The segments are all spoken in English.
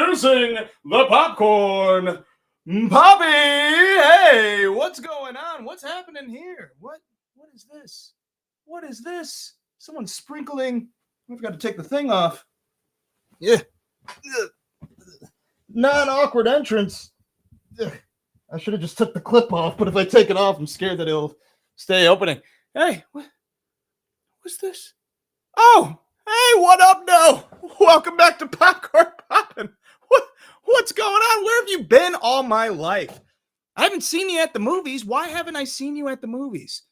Introducing the Popcorn Poppy. Hey, what's going on? What's happening here? What is this? What is this? Someone's sprinkling. I forgot to take the thing off. Yeah. Non-awkward entrance. I should have just took the clip off, but if I take it off, I'm scared that it'll stay opening. Hey, what's this? Oh, hey, what up, no? Welcome back to PopCorn Poppin. What's going on? Where have you been all my life? I haven't seen you at the movies. Why haven't I seen you at the movies?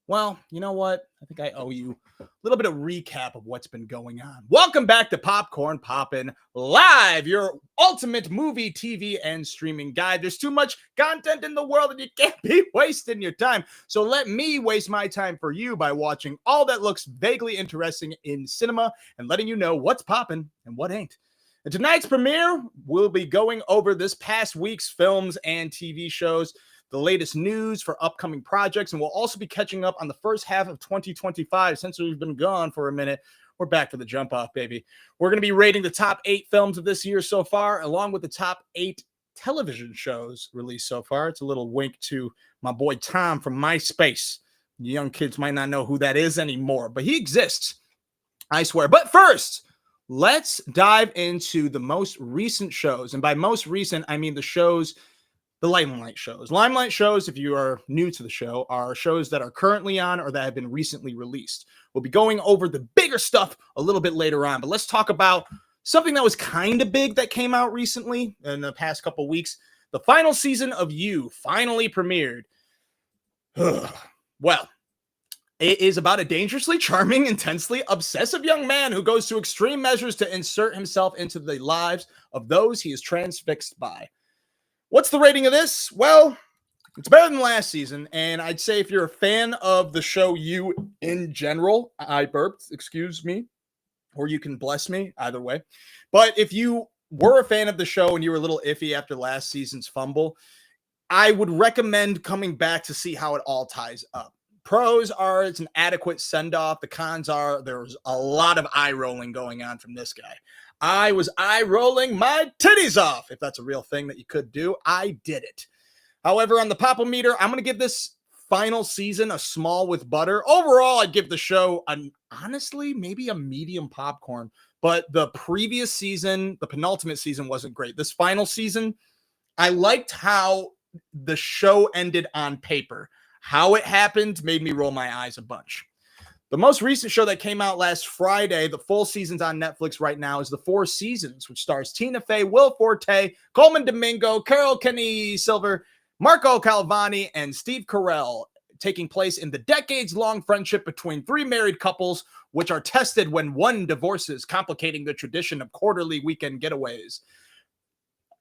Well, you know what? I think I owe you a little bit of recap of what's been going on. Welcome back to PopCorn Poppin' Live, your ultimate movie, TV, and streaming guide. There's too much content in the world and you can't be wasting your time. So let me waste my time for you by watching all that looks vaguely interesting in cinema and letting you know what's poppin' and what ain't. In tonight's premiere, we'll be going over this past week's films and TV shows, the latest news for upcoming projects, and we'll also be catching up on the first half of 2025. Since we've been gone for a minute, we're back for the jump off, baby. We're going to be rating the top 8 films of this year so far, along with the top 8 television shows released so far. It's a little wink to my boy Tom from MySpace. You young kids might not know who that is anymore, but he exists, I swear. But first, let's dive into the most recent shows. And by most recent, I mean the Limelight shows. Limelight shows, if you are new to the show, are shows that are currently on or that have been recently released. We'll be going over the bigger stuff a little bit later on, but let's talk about something that was kind of big that came out recently in the past couple weeks. The final season of You finally premiered. Well, it is about a dangerously charming, intensely obsessive young man who goes to extreme measures to insert himself into the lives of those he is transfixed by. What's the rating of this? Well, it's better than last season, and I'd say if you're a fan of the show You in general, I burped, excuse me, or you can bless me, either way. But if you were a fan of the show and you were a little iffy after last season's fumble, I would recommend coming back to see how it all ties up. Pros are it's an adequate send-off. The cons are there's a lot of eye rolling going on from this guy. I was eye rolling my titties off. If that's a real thing that you could do, I did it. However, on the Pop-O-Meter, I'm going to give this final season a small with butter. Overall, I'd give the show honestly maybe a medium popcorn. But the previous season, the penultimate season, wasn't great. This final season, I liked how the show ended on paper. How it happened made me roll my eyes a bunch. The most recent show that came out last Friday, the full season's on Netflix right now, is The Four Seasons, which stars Tina Fey, Will Forte, Coleman Domingo, Carol Kenny Silver, Marco Calvani, and Steve Carell, taking place in the decades-long friendship between 3 married couples, which are tested when one divorces, complicating the tradition of quarterly weekend getaways.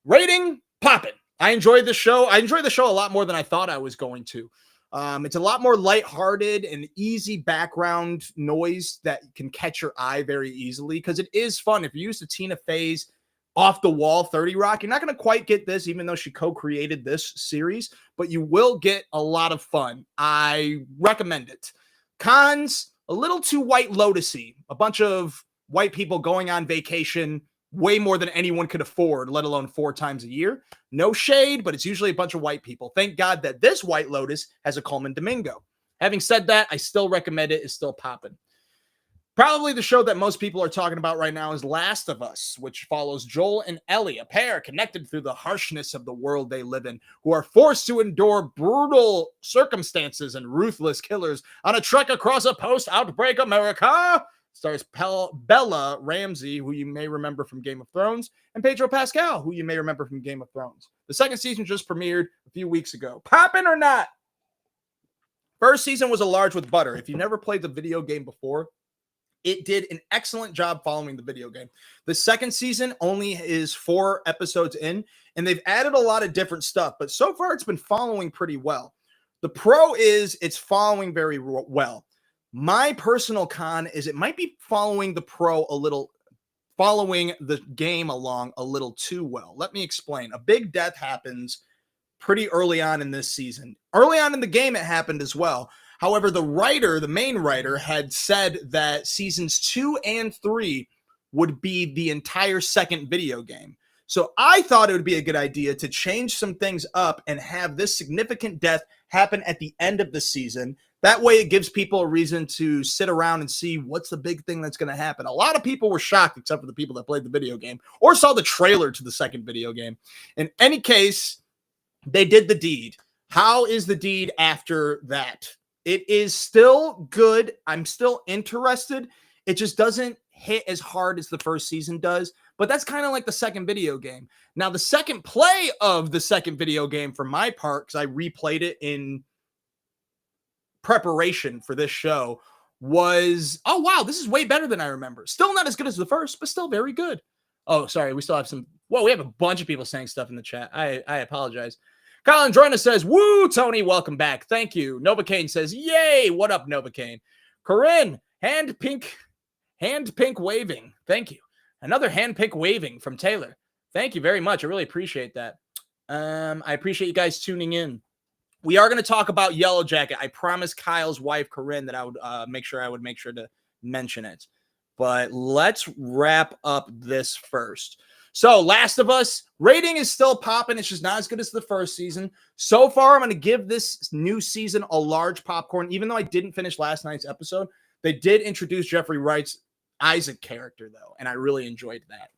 Rating, poppin'. I enjoyed the show. I enjoyed the show a lot more than I thought I was going to. It's a lot more lighthearted and easy background noise that can catch your eye very easily because it is fun. If you're used to Tina Fey's off-the-wall 30 Rock, you're not going to quite get this, even though she co-created this series, but you will get a lot of fun. I recommend it. Cons, a little too White Lotus-y. A bunch of white people going on vacation way more than anyone could afford, let alone 4 times a year. No shade, but it's usually a bunch of white people. Thank God that this White Lotus has a Coleman Domingo. Having said that, I still recommend it. It's still popping. Probably the show that most people are talking about right now is Last of Us, which follows Joel and Ellie, a pair connected through the harshness of the world they live in, who are forced to endure brutal circumstances and ruthless killers on a trek across a post-outbreak America. Stars Bella Ramsey, who you may remember from Game of Thrones, and Pedro Pascal, who you may remember from Game of Thrones. The second season just premiered a few weeks ago. Poppin' or not? First season was a large with butter. If you never played the video game before, it did an excellent job following the video game. The second season only is 4 episodes in, and they've added a lot of different stuff, but so far it's been following pretty well. The pro is it's following very well. My personal con is it might be following the game along a little too well. Let me explain. A big death happens pretty early on in this season. Early on in the game, it happened as well. However, the main writer, had said that seasons 2 and 3 would be the entire second video game. So I thought it would be a good idea to change some things up and have this significant death happen at the end of the season. That way it gives people a reason to sit around and see what's the big thing that's going to happen. A lot of people were shocked, except for the people that played the video game or saw the trailer to the second video game. In any case, they did the deed. How is the deed after that? It is still good. I'm still interested. It just doesn't hit as hard as the first season does, but that's kind of like the second video game. Now, the second play of the second video game for my part, because I replayed it in preparation for this show, was, oh, wow, this is way better than I remember. Still not as good as the first, but still very good. Oh, sorry, we still have some, we have a bunch of people saying stuff in the chat. I apologize. Colin Droyna says, woo, Tony, welcome back. Thank you. Novocaine says, yay. What up, Novocaine? Corinne, hand pink waving. Thank you. Another hand pink waving from Taylor. Thank you very much. I really appreciate that. I appreciate you guys tuning in. We are going to talk about Yellow Jacket. I promised Kyle's wife, Corinne, that I would make sure to mention it. But let's wrap up this first. So, Last of Us, rating is still popping. It's just not as good as the first season. So far, I'm going to give this new season a large popcorn. Even though I didn't finish last night's episode, they did introduce Jeffrey Wright's Isaac character, though, and I really enjoyed that.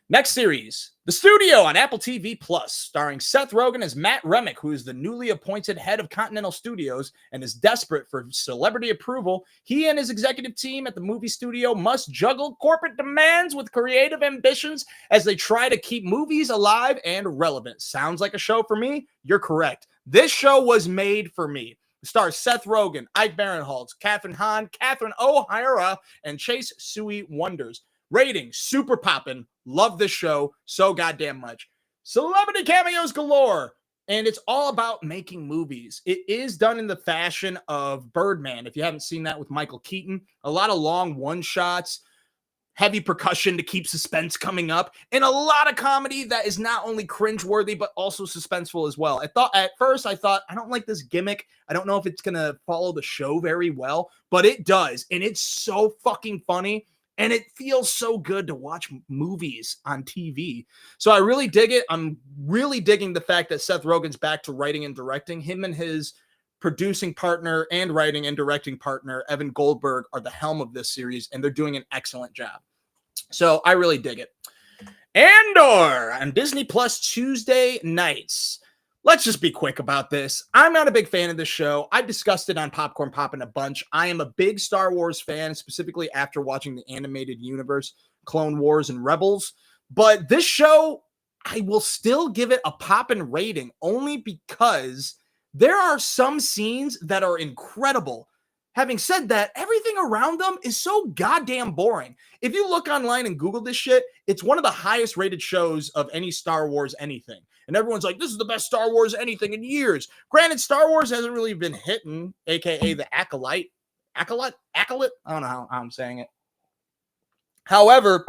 Next series, The Studio on Apple TV+, starring Seth Rogen as Matt Remick, who is the newly appointed head of Continental Studios and is desperate for celebrity approval. He and his executive team at the movie studio must juggle corporate demands with creative ambitions as they try to keep movies alive and relevant. Sounds like a show for me? You're correct. This show was made for me. It stars Seth Rogen, Ike Barinholtz, Kathryn Hahn, Catherine O'Hara, and Chase Sui Wonders. Rating, super poppin'. Love this show so goddamn much. Celebrity cameos galore. And it's all about making movies. It is done in the fashion of Birdman. If you haven't seen that with Michael Keaton, a lot of long one-shots, heavy percussion to keep suspense coming up, and a lot of comedy that is not only cringeworthy, but also suspenseful as well. At first, I thought, I don't like this gimmick. I don't know if it's going to follow the show very well, but it does. And it's so fucking funny. And it feels so good to watch movies on TV. So I really dig it. I'm really digging the fact that Seth Rogen's back to writing and directing. Him and his producing partner and writing and directing partner, Evan Goldberg, are the helm of this series, and they're doing an excellent job. So I really dig it. Andor on Disney Plus Tuesday nights. Let's just be quick about this. I'm not a big fan of this show. I've discussed it on PopCorn Poppin' a bunch. I am a big Star Wars fan, specifically after watching the animated universe, Clone Wars and Rebels. But this show, I will still give it a poppin' rating only because there are some scenes that are incredible. Having said that, everything around them is so goddamn boring. If you look online and Google this shit, it's one of the highest rated shows of any Star Wars anything. And everyone's like, this is the best Star Wars anything in years. Granted, Star Wars hasn't really been hitting, a.k.a. the Acolyte. Acolyte? I don't know how I'm saying it. However,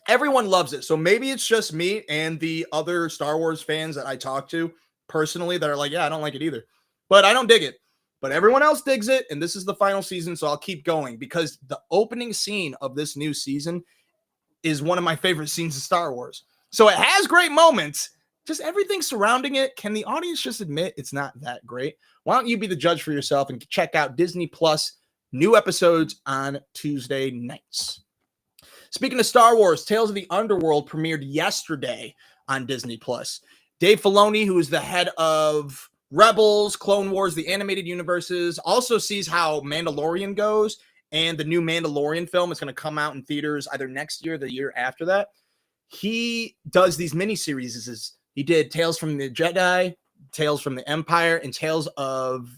everyone loves it. So maybe it's just me and the other Star Wars fans that I talk to personally that are like, yeah, I don't like it either. But I don't dig it. But everyone else digs it, and this is the final season, so I'll keep going because the opening scene of this new season is one of my favorite scenes of Star Wars. So it has great moments, just everything surrounding it. Can the audience just admit it's not that great? Why don't you be the judge for yourself and check out Disney Plus new episodes on Tuesday nights. Speaking of Star Wars, Tales of the Underworld premiered yesterday on Disney Plus. Dave Filoni, who is the head of Rebels, Clone Wars, the animated universes, also sees how Mandalorian goes, and the new Mandalorian film is going to come out in theaters either next year or the year after that. He does these miniseries. He did Tales from the Jedi, Tales from the Empire, and Tales of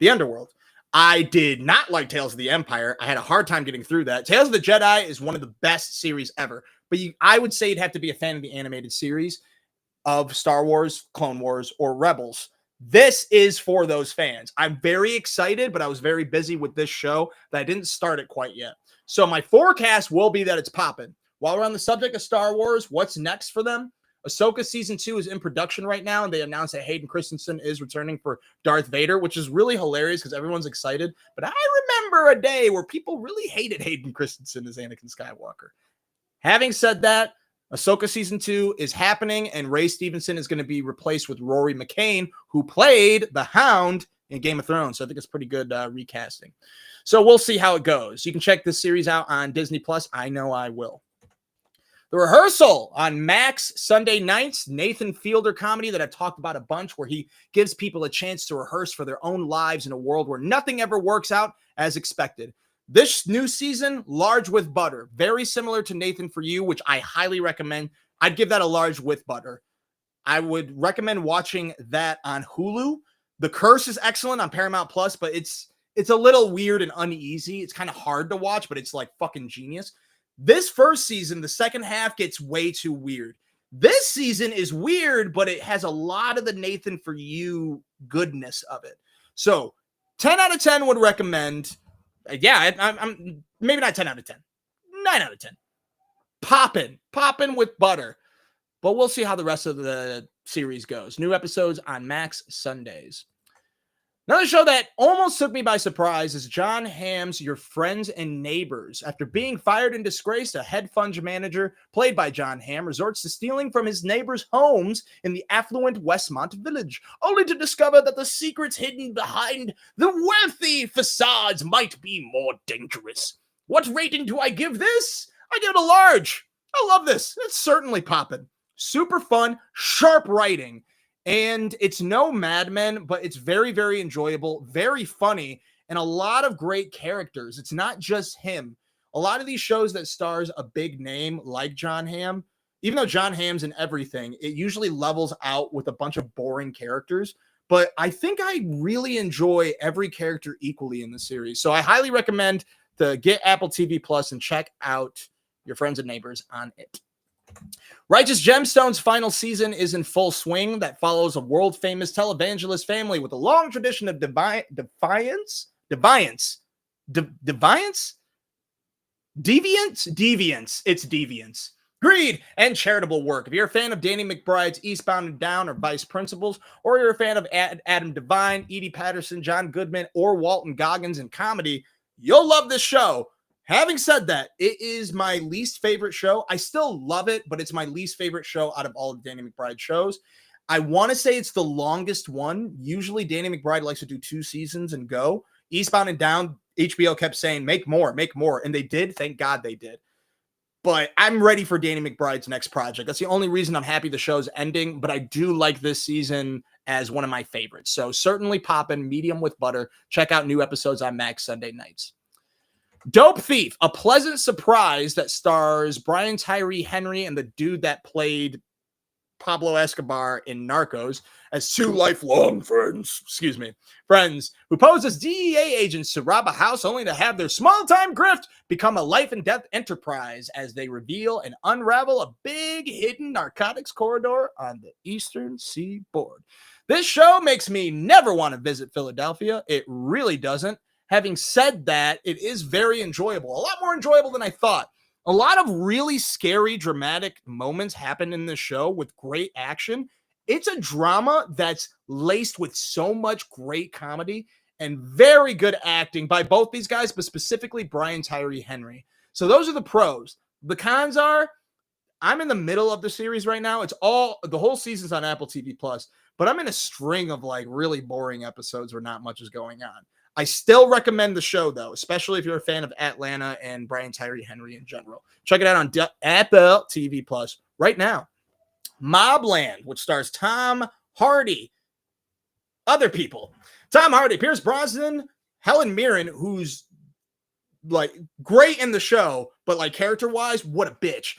the Underworld. I did not like Tales of the Empire. I had a hard time getting through that. Tales of the Jedi is one of the best series ever, but I would say you'd have to be a fan of the animated series of Star Wars, Clone Wars, or Rebels. This is for those fans. I'm very excited, but I was very busy with this show that I didn't start it quite yet. So my forecast will be that it's popping. While we're on the subject of Star Wars, what's next for them? Ahsoka Season 2 is in production right now, and they announced that Hayden Christensen is returning for Darth Vader, which is really hilarious because everyone's excited. But I remember a day where people really hated Hayden Christensen as Anakin Skywalker. Having said that, Ahsoka season 2 is happening, and Ray Stevenson is going to be replaced with Rory McCain, who played the Hound in Game of Thrones. So I think it's pretty good recasting. So we'll see how it goes. You can check this series out on Disney Plus. I know I will. The Rehearsal on Max Sunday nights, Nathan Fielder comedy that I've talked about a bunch, where he gives people a chance to rehearse for their own lives in a world where nothing ever works out as expected. This new season, large with butter, very similar to Nathan For You, which I highly recommend. I'd give that a large with butter. I would recommend watching that on Hulu. The Curse is excellent on Paramount Plus, but it's a little weird and uneasy. It's kind of hard to watch, but it's like fucking genius. This first season, the second half gets way too weird. This season is weird, but it has a lot of the Nathan For You goodness of it. So 10 out of 10 would recommend. Yeah, I'm maybe not 10 out of 10. 9 out of 10. Poppin with butter. But we'll see how the rest of the series goes. New episodes on Max Sundays. Another show that almost took me by surprise is Jon Hamm's Your Friends and Neighbors. After being fired and disgraced, a head fund manager, played by Jon Hamm, resorts to stealing from his neighbors' homes in the affluent Westmont village, only to discover that the secrets hidden behind the wealthy facades might be more dangerous. What rating do I give this? I give it a large. I love this. It's certainly poppin'. Super fun, sharp writing. And it's no Mad Men, but it's very, very enjoyable, very funny, and a lot of great characters. It's not just him. A lot of these shows that stars a big name like Jon Hamm, even though Jon Hamm's in everything, it usually levels out with a bunch of boring characters. But I think I really enjoy every character equally in the series. So I highly recommend to get Apple TV Plus and check out Your Friends and Neighbors on it. Righteous Gemstones' final season is in full swing. That follows a world-famous televangelist family with a long tradition of deviance, greed, and charitable work. If you're a fan of Danny McBride's Eastbound and Down or Vice Principals, or you're a fan of Adam Devine, Edie Patterson, John Goodman, or Walton Goggins in comedy, you'll love this show. Having said that, it is my least favorite show. I still love it, but it's my least favorite show out of all of Danny McBride's shows. I want to say it's the longest one. Usually Danny McBride likes to do 2 seasons and go. Eastbound and Down, HBO kept saying, make more. And they did. Thank God they did. But I'm ready for Danny McBride's next project. That's the only reason I'm happy the show's ending, but I do like this season as one of my favorites. So certainly poppin', medium with butter. Check out new episodes on Max Sunday nights. Dope Thief, a pleasant surprise that stars Brian Tyree Henry and the dude that played Pablo Escobar in Narcos as 2 lifelong friends who pose as DEA agents to rob a house only to have their small-time grift become a life-and-death enterprise as they reveal and unravel a big hidden narcotics corridor on the eastern seaboard. This show makes me never want to visit Philadelphia. It really doesn't. Having said that, it is very enjoyable. A lot more enjoyable than I thought. A lot of really scary, dramatic moments happen in this show with great action. It's a drama that's laced with so much great comedy and very good acting by both these guys, but specifically Brian Tyree Henry. So those are the pros. The cons are, I'm in the middle of the series right now. The whole season's on Apple TV Plus, but I'm in a string of like really boring episodes where not much is going on. I still recommend the show, though, especially if you're a fan of Atlanta and Brian Tyree Henry in general. Check it out on Apple TV Plus right now. Mobland, which stars Tom Hardy. Other people. Tom Hardy, Pierce Brosnan, Helen Mirren, who's like great in the show, but like character-wise, what a bitch.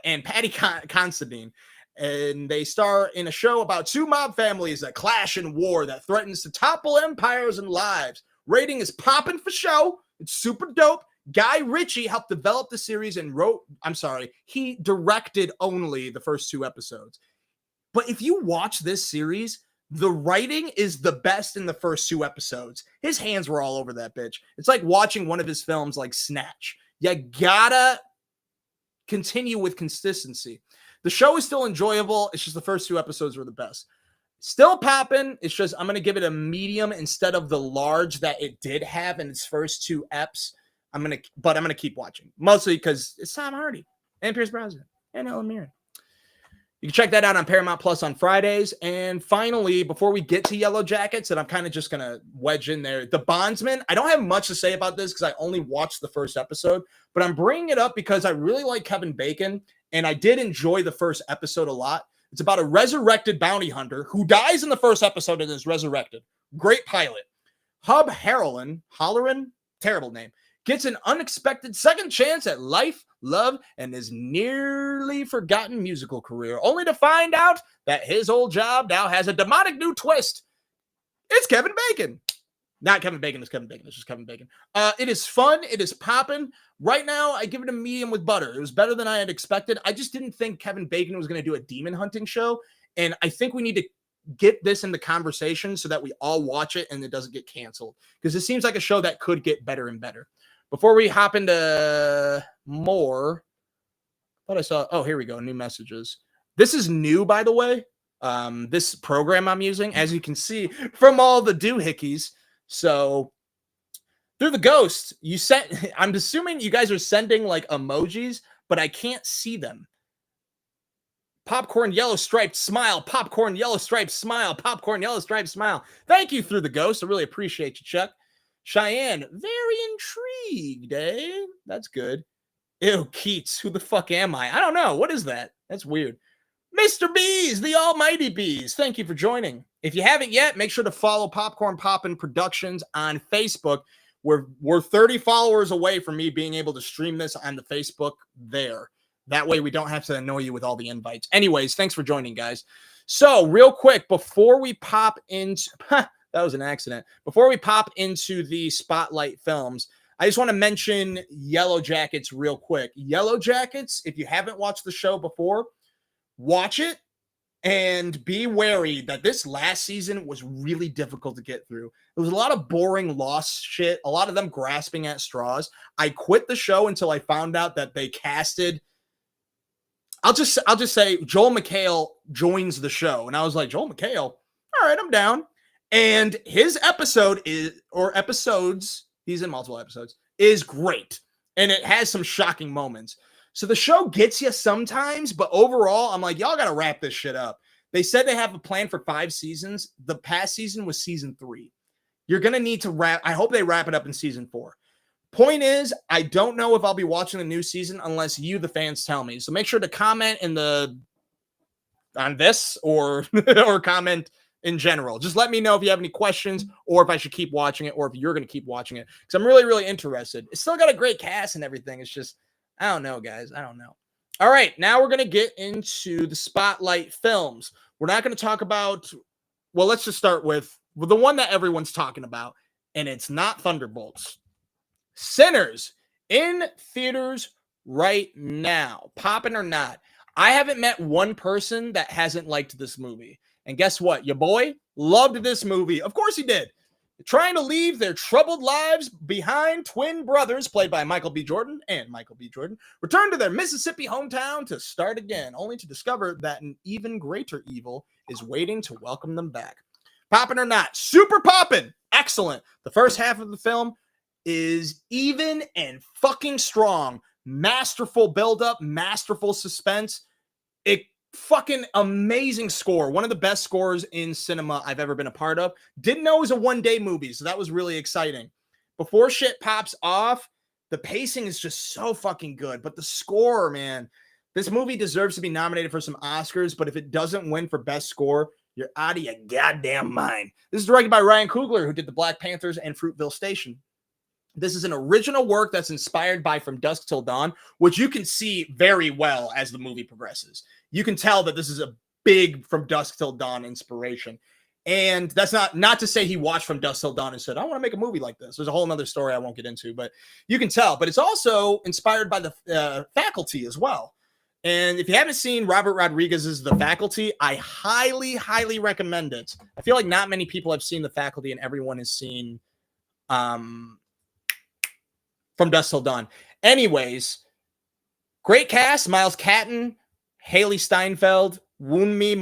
And Patty Considine. And they star in a show about 2 mob families that clash in war that threatens to topple empires and lives. Rating is popping for show. It's super dope. Guy Ritchie helped develop the series and he directed only the first 2 episodes. But if you watch this series, the writing is the best in the first 2 episodes. His hands were all over that bitch. It's like watching one of his films like Snatch. You gotta continue with consistency. The show is still enjoyable. It's just the first 2 episodes were the best. Still popping. It's just I'm going to give it a medium instead of the large that it did have in its first 2 eps. I'm going to keep watching. Mostly because it's Tom Hardy and Pierce Brosnan. and Helen Mirren. You can check that out on Paramount Plus on Fridays. And finally, before we get to Yellow Jackets, and I'm kind of just going to wedge in there, The Bondsman. I don't have much to say about this because I only watched the first episode, but I'm bringing it up because I really like Kevin Bacon, and I did enjoy the first episode a lot. It's about a resurrected bounty hunter who dies in the first episode and is resurrected. Great pilot. Hub Halloran, terrible name, gets an unexpected second chance at life, love, and his nearly forgotten musical career, only to find out that his old job now has a demonic new twist. It's Kevin Bacon. Not Kevin Bacon, it's Kevin Bacon. It's just Kevin Bacon. It is fun. It is popping. Right now, I give it a medium with butter. It was better than I had expected. I just didn't think Kevin Bacon was going to do a demon hunting show, and I think we need to get this in the conversation so that we all watch it and it doesn't get canceled, because it seems like a show that could get better and better. Before we hop into more, I thought I saw, oh, here we go, new messages. This is new, by the way, this program I'm using, as you can see from all the doohickeys. So through the ghost, you sent, I'm assuming you guys are sending like emojis, but I can't see them. Popcorn yellow striped smile, popcorn yellow striped smile, popcorn yellow striped smile. Thank you, Through the Ghost. I really appreciate you, Chuck. Cheyenne, very intrigued, eh? That's good. Ew, Keats, who the fuck am I? I don't know. What is that? That's weird. Mr. Bees, the almighty Bees, thank you for joining. If you haven't yet, make sure to follow Popcorn Poppin Productions on Facebook. We're 30 followers away from me being able to stream this on the Facebook there. That way we don't have to annoy you with all the invites. Anyways, thanks for joining, guys. So real quick, before we pop into, that was an accident. Before we pop into the Spotlight films, I just want to mention Yellow Jackets real quick. Yellow Jackets, if you haven't watched the show before, watch it and be wary that this last season was really difficult to get through. There was a lot of boring lost shit, a lot of them grasping at straws. I quit the show until I found out that they casted, I'll just say Joel McHale joins the show. And I was like, Joel McHale, all right, I'm down. And his episode is, or episodes, he's in multiple episodes, is great. And it has some shocking moments. So the show gets you sometimes, but overall, I'm like, y'all got to wrap this shit up. They said they have a plan for 5 seasons. The past season was season 3. You're going to need to wrap. I hope they wrap it up in season 4. Point is, I don't know if I'll be watching the new season unless you, the fans, tell me. So make sure to comment on this or or comment in general. Just let me know if you have any questions or if I should keep watching it or if you're going to keep watching it, because I'm really, really interested. It's still got a great cast and everything. It's just, I don't know, guys. I don't know. All right, now we're going to get into the Spotlight films. We're not going to talk about, well, let's just start with the one that everyone's talking about, and it's not Thunderbolts. Sinners in theaters right now, popping or not. I haven't met one person that hasn't liked this movie. And guess what? Your boy loved this movie. Of course he did. Trying to leave their troubled lives behind, twin brothers, played by Michael B. Jordan and Michael B. Jordan, return to their Mississippi hometown to start again, only to discover that an even greater evil is waiting to welcome them back. Poppin' or not, super poppin', excellent. The first half of the film is even and fucking strong. Masterful buildup, masterful suspense. It fucking amazing score. One of the best scores in cinema I've ever been a part of. Didn't know it was a one-day movie, so that was really exciting. Before shit pops off, the pacing is just so fucking good. But the score, man, this movie deserves to be nominated for some Oscars, but if it doesn't win for best score, you're out of your goddamn mind. This is directed by Ryan Coogler, who did the Black Panthers and Fruitville Station. This is an original work that's inspired by From Dusk Till Dawn, which you can see very well as the movie progresses. You can tell that this is a big From Dusk Till Dawn inspiration. And that's not to say he watched From Dusk Till Dawn and said, I want to make a movie like this. There's a whole other story I won't get into, but you can tell. But it's also inspired by the Faculty as well. And if you haven't seen Robert Rodriguez's The Faculty, I highly, highly recommend it. I feel like not many people have seen The Faculty and everyone has seen From Dusk Till Dawn. Anyways, great cast. Miles Catton, Haley Steinfeld, Wunmi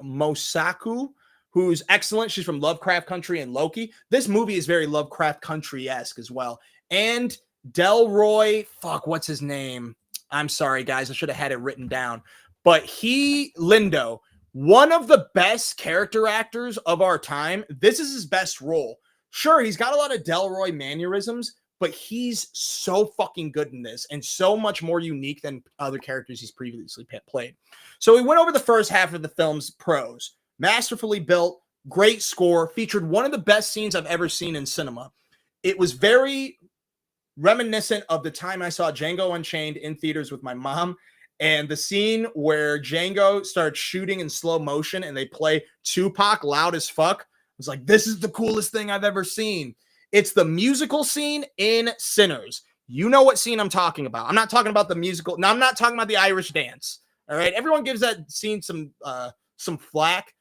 Mosaku, who's excellent. She's from Lovecraft Country and Loki. This movie is very Lovecraft Country-esque as well. And Delroy, what's his name? I'm sorry, guys. I should have had it written down. But Lindo, one of the best character actors of our time. This is his best role. Sure, he's got a lot of Delroy mannerisms, but he's so fucking good in this and so much more unique than other characters he's previously played. So we went over the first half of the film's pros. Masterfully built, great score, featured one of the best scenes I've ever seen in cinema. It was very reminiscent of the time I saw Django Unchained in theaters with my mom, and the scene where Django starts shooting in slow motion and they play Tupac loud as fuck. It's like, this is the coolest thing I've ever seen. It's the musical scene in Sinners. You know what scene I'm talking about. I'm not talking about the musical. No, I'm not talking about the Irish dance. All right. Everyone gives that scene some flack.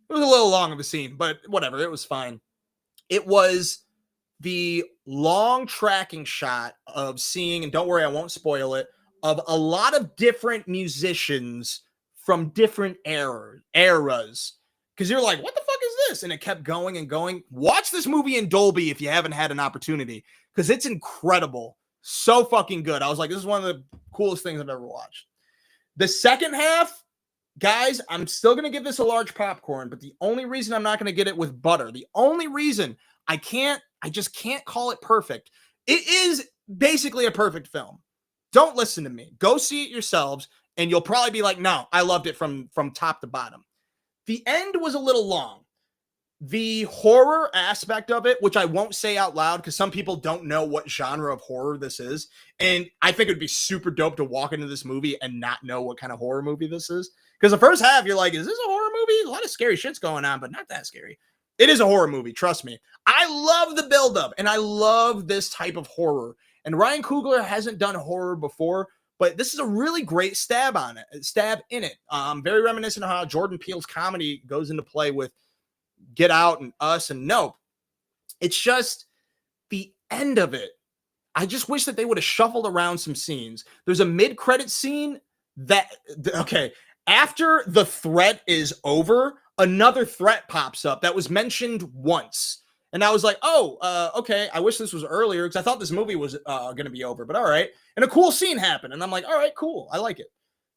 It was a little long of a scene, but whatever. It was fine. It was the long tracking shot of seeing, and don't worry, I won't spoil it, of a lot of different musicians from different eras. Because you're like, what the fuck is this? And it kept going and going. Watch this movie in Dolby if you haven't had an opportunity, because it's incredible. So fucking good. I was like, this is one of the coolest things I've ever watched. The second half, guys, I'm still going to give this a large popcorn, but the only reason I'm not going to get it with butter, the only reason I just can't call it perfect. It is basically a perfect film. Don't listen to me. Go see it yourselves, and you'll probably be like, no, I loved it from top to bottom. The end was a little long. The horror aspect of it, which I won't say out loud because some people don't know what genre of horror this is, and I think it would be super dope to walk into this movie and not know what kind of horror movie this is. Because the first half, you're like, is this a horror movie? A lot of scary shit's going on, but not that scary. It is a horror movie, trust me. I love the buildup, and I love this type of horror. And Ryan Coogler hasn't done horror before, but this is a really great stab in it. Very reminiscent of how Jordan Peele's comedy goes into play with Get Out and Us and Nope. It's just the end of it. I just wish that they would have shuffled around some scenes. There's a mid-credit scene that, okay, after the threat is over, another threat pops up that was mentioned once. And I was like, oh, okay, I wish this was earlier because I thought this movie was going to be over, but all right. And a cool scene happened. And I'm like, all right, cool. I like it.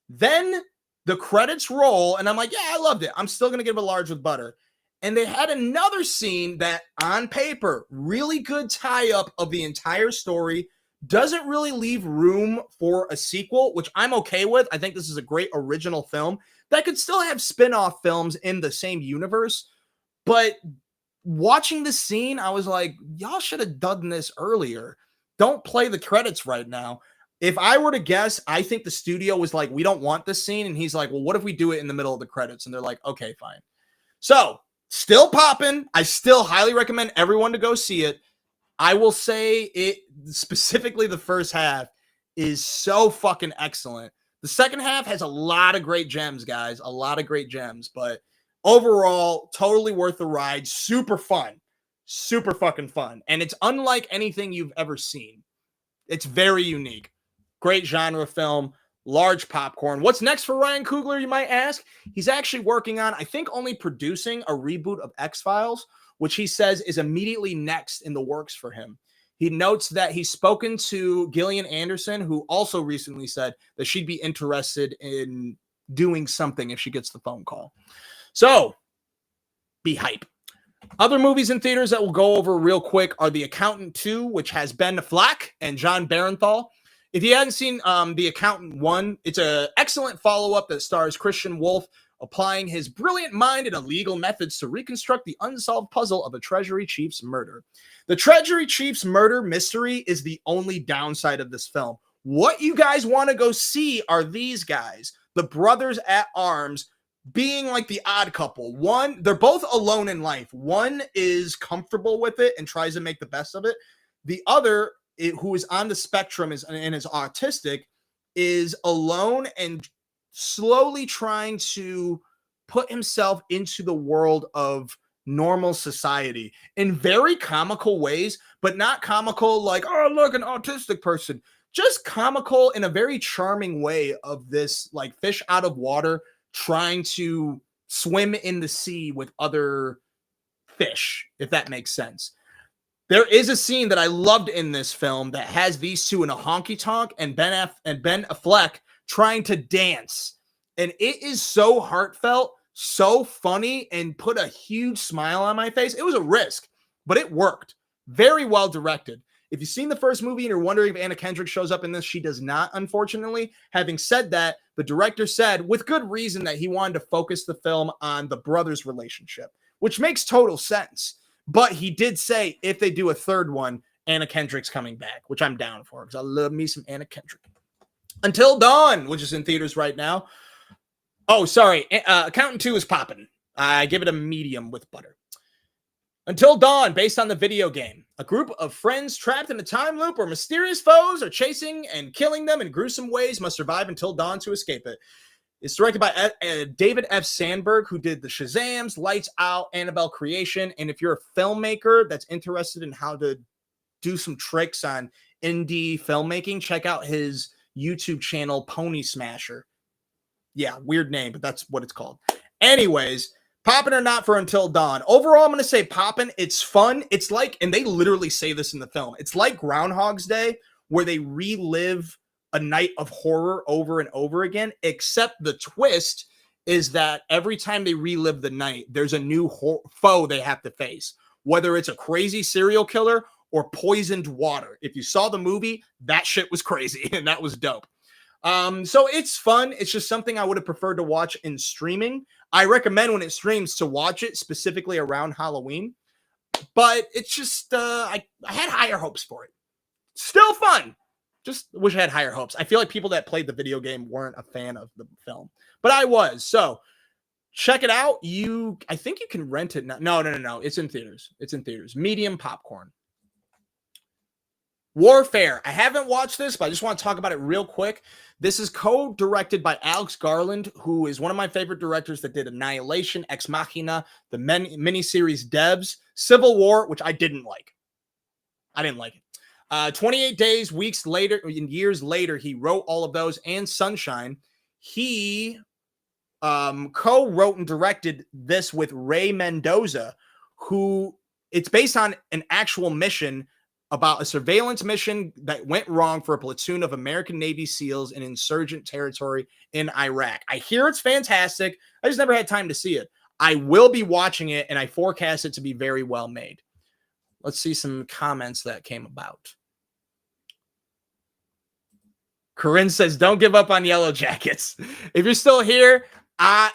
Then the credits roll, and I'm like, yeah, I loved it. I'm still going to give it a large with butter. And they had another scene that, on paper, really good tie-up of the entire story, doesn't really leave room for a sequel, which I'm okay with. I think this is a great original film that could still have spin-off films in the same universe. But watching this scene, I was like, y'all should have done this earlier. Don't play the credits right now. If I were to guess, I think the studio was like, we don't want this scene. And he's like, well, what if we do it in the middle of the credits? And they're like, okay, fine. So, still popping. I still highly recommend everyone to go see it. I will say it, specifically the first half, is so fucking excellent. The second half has a lot of great gems, guys. A lot of great gems. But overall, totally worth the ride. Super fun. Super fucking fun. And it's unlike anything you've ever seen. It's very unique. Great genre film. Large popcorn. What's next for Ryan Coogler, you might ask? He's actually working on, I think, only producing a reboot of X-Files, which he says is immediately next in the works for him. He notes that he's spoken to Gillian Anderson, who also recently said that she'd be interested in doing something if she gets the phone call. So, be hype. Other movies in theaters that we'll go over real quick are The Accountant 2, which has Ben Affleck and John Barenthal. If you hadn't seen The Accountant 1, it's an excellent follow-up that stars Christian Wolff applying his brilliant mind and illegal methods to reconstruct the unsolved puzzle of a Treasury chief's murder. The Treasury chief's murder mystery is the only downside of this film. What you guys want to go see are these guys, the brothers at arms, being like the odd couple. One, they're both alone in life. One is comfortable with it and tries to make the best of it. The other, who is on the spectrum and is autistic, is alone and slowly trying to put himself into the world of normal society in very comical ways, but not comical like, oh, look, an autistic person. Just comical in a very charming way of this, like, fish out of water trying to swim in the sea with other fish, if that makes sense. There is a scene that I loved in this film that has these two in a honky tonk and Ben Affleck trying to dance. And it is so heartfelt, so funny, and put a huge smile on my face. It was a risk, but it worked. Very well directed. If you've seen the first movie and you're wondering if Anna Kendrick shows up in this, she does not, unfortunately. Having said that, the director said, with good reason, that he wanted to focus the film on the brothers' relationship, which makes total sense. But he did say if they do a third one, Anna Kendrick's coming back, which I'm down for because I love me some Anna Kendrick. Until Dawn, which is in theaters right now. Oh, sorry. Accountant 2 is popping. I give it a medium with butter. Until Dawn, based on the video game. A group of friends trapped in a time loop where mysterious foes are chasing and killing them in gruesome ways must survive until dawn to escape it. It's directed by David F. Sandberg, who did the Shazams, Lights Out, Annabelle Creation. And if you're a filmmaker that's interested in how to do some tricks on indie filmmaking, check out his YouTube channel, Pony Smasher. Yeah, weird name, but that's what it's called. Anyways, poppin' or not for Until Dawn. Overall, I'm going to say poppin'. It's fun. It's like, and they literally say this in the film, it's like Groundhog's Day, where they relive a night of horror over and over again, except the twist is that every time they relive the night, there's a new foe they have to face, whether it's a crazy serial killer or poisoned water. If you saw the movie, that shit was crazy, and that was dope. So it's fun. It's just something I would have preferred to watch in streaming. I recommend when it streams to watch it specifically around Halloween, but it's just, I had higher hopes for it. Still fun. Just wish I had higher hopes. I feel like people that played the video game weren't a fan of the film, but I was. So check it out. I think you can rent it now. No. It's in theaters. It's in theaters. Medium popcorn. Warfare. I haven't watched this, but I just want to talk about it real quick. This is co-directed by Alex Garland, who is one of my favorite directors that did Annihilation, Ex Machina, the miniseries Devs, Civil War, which I didn't like. I didn't like it. 28 days, weeks later, years later, he wrote all of those, and Sunshine. He co-wrote and directed this with Ray Mendoza, who it's based on an actual mission about a surveillance mission that went wrong for a platoon of American Navy SEALs in insurgent territory in Iraq. I hear it's fantastic. I just never had time to see it. I will be watching it, and I forecast it to be very well made. Let's see some comments that came about. Corinne says, don't give up on Yellow Jackets. If you're still here, I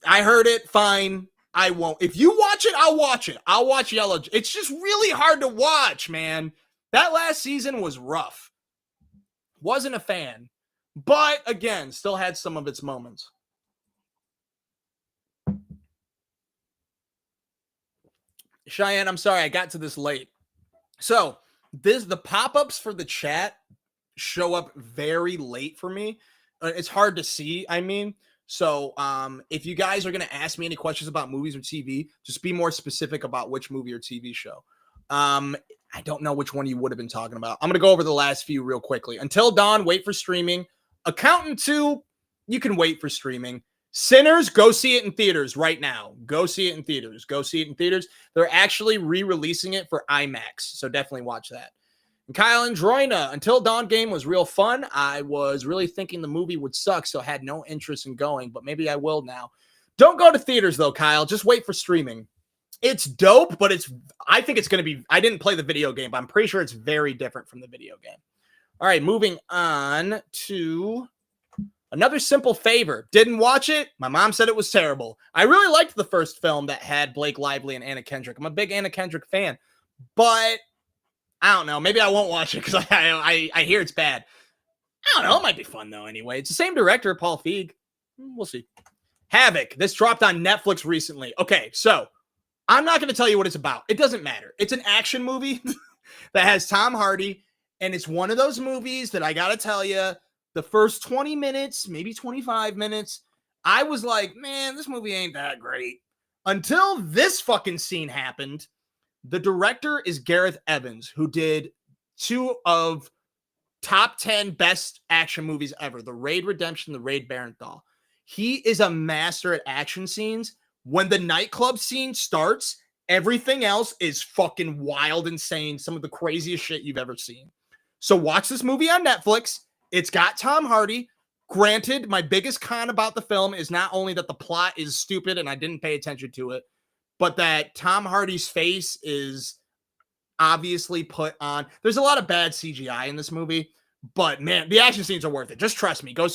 heard it. Fine. I won't. If you watch it, I'll watch it. I'll watch Yellow. It's just really hard to watch, man. That last season was rough. Wasn't a fan. But, again, still had some of its moments. Cheyenne, I'm sorry. I got to this late. So, the pop-ups for the chat show up very late for me. It's hard to see, I mean. So if you guys are going to ask me any questions about movies or TV, just be more specific about which movie or TV show. I don't know which one you would have been talking about. I'm going to go over the last few real quickly. Until Dawn, wait for streaming. Accountant 2, you can wait for streaming. Sinners, go see it in theaters right now. Go see it in theaters. Go see it in theaters. They're actually re-releasing it for IMAX, so definitely watch that. And Kyle and Droina, Until Dawn game was real fun. I was really thinking the movie would suck, so I had no interest in going, but maybe I will now. Don't go to theaters, though, Kyle. Just wait for streaming. It's dope, but I think it's going to be, I didn't play the video game, but I'm pretty sure it's very different from the video game. All right, moving on to Another Simple Favor. Didn't watch it. My mom said it was terrible. I really liked the first film that had Blake Lively and Anna Kendrick. I'm a big Anna Kendrick fan, but I don't know. Maybe I won't watch it because I hear it's bad. I don't know. It might be fun, though, anyway. It's the same director, Paul Feig. We'll see. Havoc. This dropped on Netflix recently. Okay, so I'm not going to tell you what it's about. It doesn't matter. It's an action movie that has Tom Hardy, and it's one of those movies that I got to tell you, the first 20 minutes, maybe 25 minutes, I was like, man, this movie ain't that great. Until this fucking scene happened. The director is Gareth Evans, who did 2 of top 10 best action movies ever, The Raid Redemption, The Raid Barenthal. He is a master at action scenes. When the nightclub scene starts, Everything else is fucking wild, insane, some of the craziest shit you've ever seen. So watch this movie on Netflix. It's got Tom Hardy. Granted, my biggest con about the film is not only that the plot is stupid and I didn't pay attention to it, but that Tom Hardy's face is obviously put on. There's a lot of bad CGI in this movie, but man, the action scenes are worth it. Just trust me. Go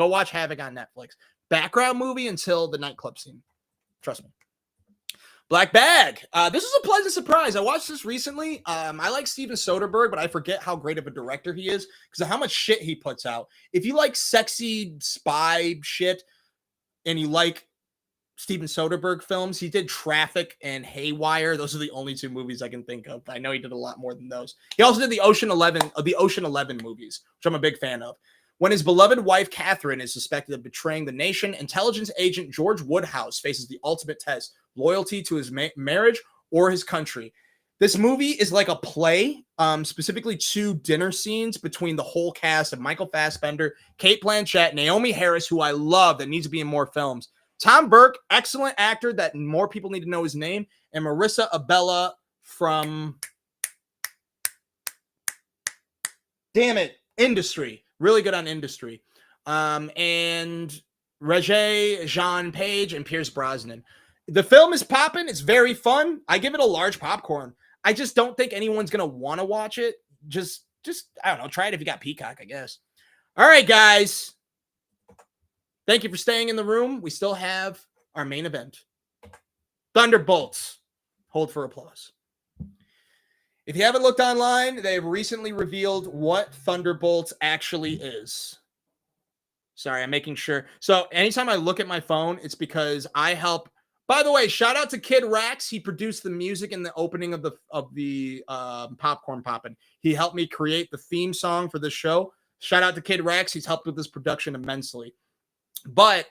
watch Havoc on Netflix. Background movie until the nightclub scene. Trust me. Black Bag. This is a pleasant surprise. I watched this recently. I like Steven Soderbergh, but I forget how great of a director he is because of how much shit he puts out. If you like sexy spy shit and you like Steven Soderbergh films, he did Traffic and Haywire. Those are the only two movies I can think of. I know he did a lot more than those. He also did the Ocean 11 movies, which I'm a big fan of. When his beloved wife, Catherine, is suspected of betraying the nation, intelligence agent George Woodhouse faces the ultimate test: loyalty to his marriage or his country. This movie is like a play, specifically 2 dinner scenes between the whole cast of Michael Fassbender, Cate Blanchett, Naomi Harris, who I love, that needs to be in more films, Tom Burke, excellent actor that more people need to know his name, and Marissa Abella from, damn it, Industry. Really good on Industry. And Regé-Jean Page and Pierce Brosnan. The film is popping. It's very fun. I give it a large popcorn. I just don't think anyone's going to want to watch it. Just, I don't know, try it if you got Peacock, I guess. All right, guys. Thank you for staying in the room. We still have our main event. ThunderBolts. Hold for applause. If you haven't looked online, they've recently revealed what ThunderBolts actually is. Sorry, I'm making sure. So anytime I look at my phone, it's because I help. By the way, shout out to Kid Rax. He produced the music in the opening of the PopCorn Poppin. He helped me create the theme song for this show. Shout out to Kid Rax. He's helped with this production immensely. But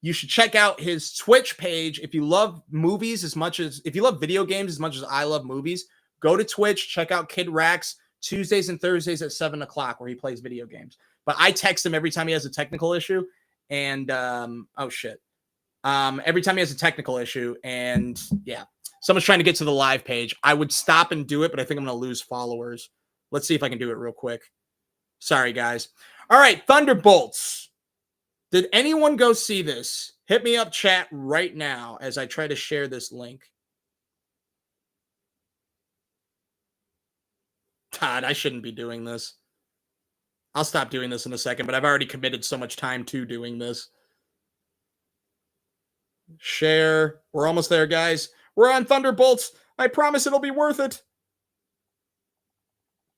you should check out his Twitch page if you love movies if you love video games as much as I love movies. Go to Twitch, check out Kid Rax Tuesdays and Thursdays at 7 o'clock where he plays video games. But I text him every time he has a technical issue. And, every time he has a technical issue. And, yeah, someone's trying to get to the live page. I would stop and do it, but I think I'm going to lose followers. Let's see if I can do it real quick. Sorry, guys. All right, ThunderBolts. Did anyone go see this? Hit me up, chat, right now as I try to share this link. God, I shouldn't be doing this. I'll stop doing this in a second, but I've already committed so much time to doing this. Share. We're almost there, guys. We're on ThunderBolts. I promise it'll be worth it.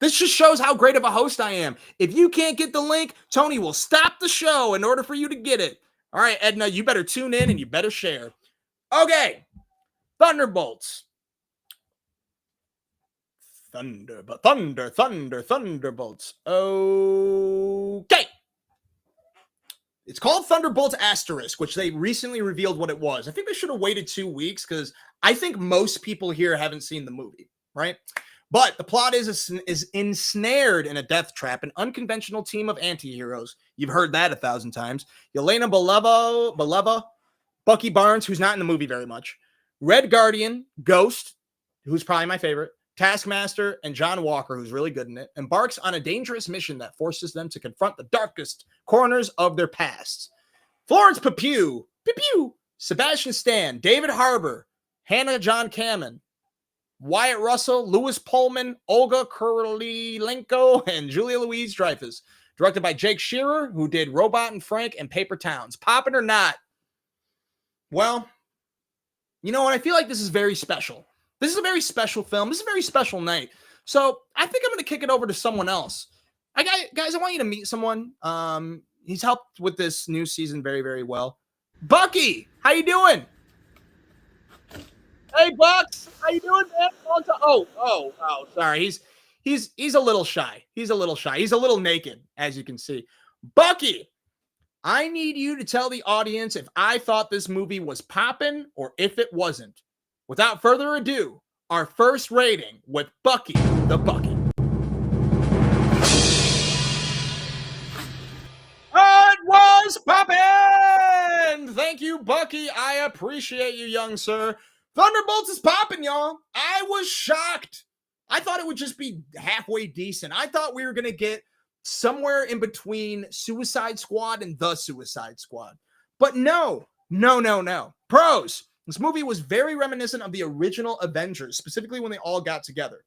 This just shows how great of a host I am. If you can't get the link, Tony will stop the show in order for you to get it. All right, Edna, you better tune in and you better share. Okay. ThunderBolts. ThunderBolts. Okay. It's called ThunderBolts Asterisk, which they recently revealed what it was. I think they should have waited 2 weeks because I think most people here haven't seen the movie, right? But the plot is ensnared in a death trap, an unconventional team of anti-heroes. You've heard that 1,000 times. Yelena Belova, Bucky Barnes, who's not in the movie very much, Red Guardian, Ghost, who's probably my favorite, Taskmaster, and John Walker, who's really good in it, embarks on a dangerous mission that forces them to confront the darkest corners of their pasts. Florence Pugh, Sebastian Stan, David Harbour, Hannah John Kamen, Wyatt Russell, Louis Pullman, Olga Kurylenko, and Julia Louis-Dreyfus. Directed by Jake Shearer, who did Robot and Frank and Paper Towns. Poppin' or not? Well, you know what? I feel like this is very special. This is a very special film. This is a very special night. So I think I'm going to kick it over to someone else. Guys, I want you to meet someone. He's helped with this new season very, very well. Bucky, how you doing? Hey, Bucks, how you doing, man? Oh, sorry. He's a little shy. He's a little naked, as you can see. Bucky, I need you to tell the audience if I thought this movie was poppin' or if it wasn't. Without further ado, our first rating with Bucky the Bucky. It was poppin'! Thank you, Bucky. I appreciate you, young sir. Thunderbolts is popping, y'all. I was shocked. I thought it would just be halfway decent. I thought we were going to get somewhere in between Suicide Squad and The Suicide Squad. But no. Pros. This movie was very reminiscent of the original Avengers, specifically when they all got together.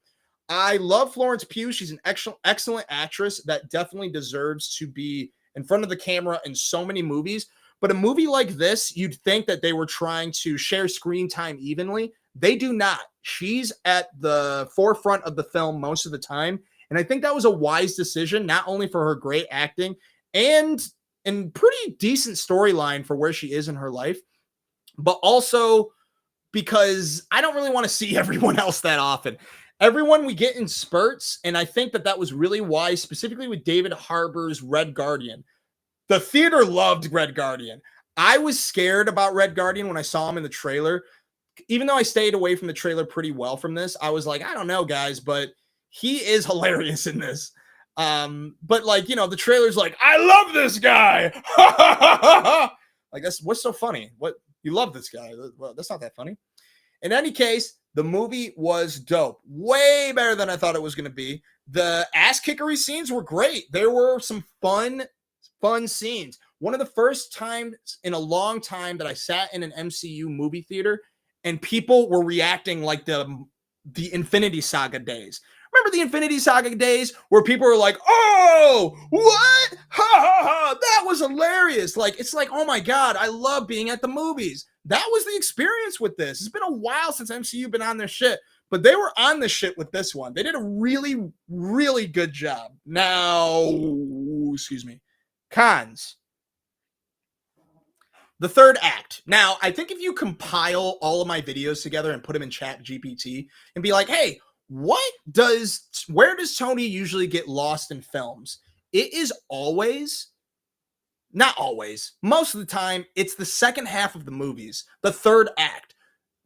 I love Florence Pugh. She's an excellent actress that definitely deserves to be in front of the camera in so many movies. But a movie like this, you'd think that they were trying to share screen time evenly. They do not. She's at the forefront of the film most of the time. And I think that was a wise decision, not only for her great acting and pretty decent storyline for where she is in her life, but also because I don't really want to see everyone else that often. Everyone we get in spurts, and I think that was really wise, specifically with David Harbour's Red Guardian. The theater loved Red Guardian. I was scared about Red Guardian when I saw him in the trailer. Even though I stayed away from the trailer pretty well from this, I was like, I don't know, guys, but he is hilarious in this. But like, you know, the trailer's like, I love this guy. I guess what's so funny? What, you love this guy? Well, that's not that funny. In any case, the movie was dope. Way better than I thought it was going to be. The ass-kickery scenes were great. There were some fun scenes. One of the first times in a long time that I sat in an MCU movie theater and people were reacting like the Infinity Saga days. Remember the Infinity Saga days where people were like, oh, what? Ha ha ha. That was hilarious. Like, it's like, oh my God, I love being at the movies. That was the experience with this. It's been a while since MCU been on their shit, but they were on the shit with this one. They did a really, really good job. Now, excuse me. Cons. The third act. Now, I think if you compile all of my videos together and put them in Chat GPT and be like, hey, where does Tony usually get lost in films? It is always, not always, most of the time, it's the second half of the movies, the third act.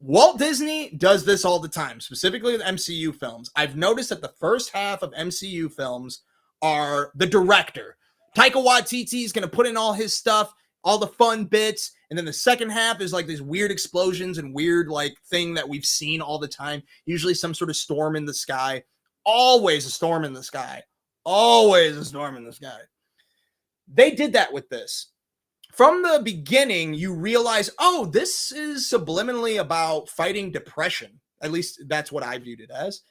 Walt Disney does this all the time, specifically with MCU films. I've noticed that the first half of MCU films are the director. Taika Waititi is going to put in all his stuff, all the fun bits, and then the second half is like these weird explosions and weird like thing that we've seen all the time. Usually some sort of storm in the sky. Always a storm in the sky. Always a storm in the sky. They did that with this. From the beginning, you realize, oh, this is subliminally about fighting depression. At least that's what I viewed it as.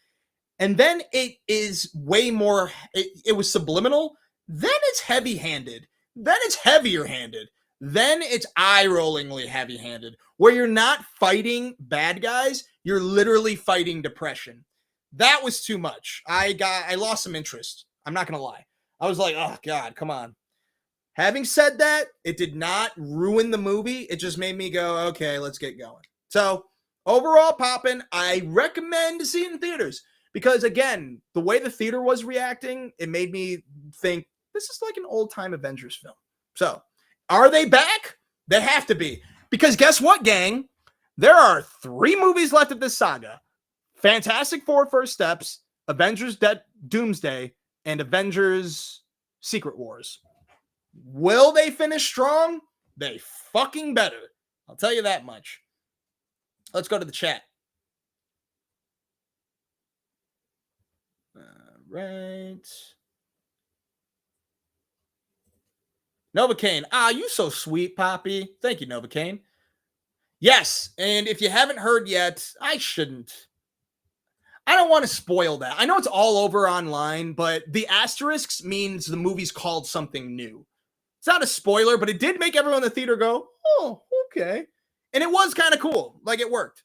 And then it is way more, it was subliminal. Then it's heavy-handed. Then it's heavier-handed. Then it's eye-rollingly heavy-handed, where you're not fighting bad guys, you're literally fighting depression. That was too much. I lost some interest. I'm not gonna lie. I was like, oh God, come on. Having said that, it did not ruin the movie. It just made me go, okay, let's get going. So overall, Poppin', I recommend to see it in theaters because again, the way the theater was reacting, it made me think this is like an old-time Avengers film. So are they back? They have to be. Because guess what, gang? There are 3 movies left of this saga. Fantastic Four First Steps, Avengers Doomsday, and Avengers Secret Wars. Will they finish strong? They fucking better. I'll tell you that much. Let's go to the chat. All right. Novocaine. You so sweet, Poppy. Thank you, Novocaine. Yes, and if you haven't heard yet, I don't want to spoil that. I know it's all over online, but the asterisks means the movie's called something new. It's not a spoiler, but it did make everyone in the theater go, oh, okay. And it was kind of cool. Like, it worked.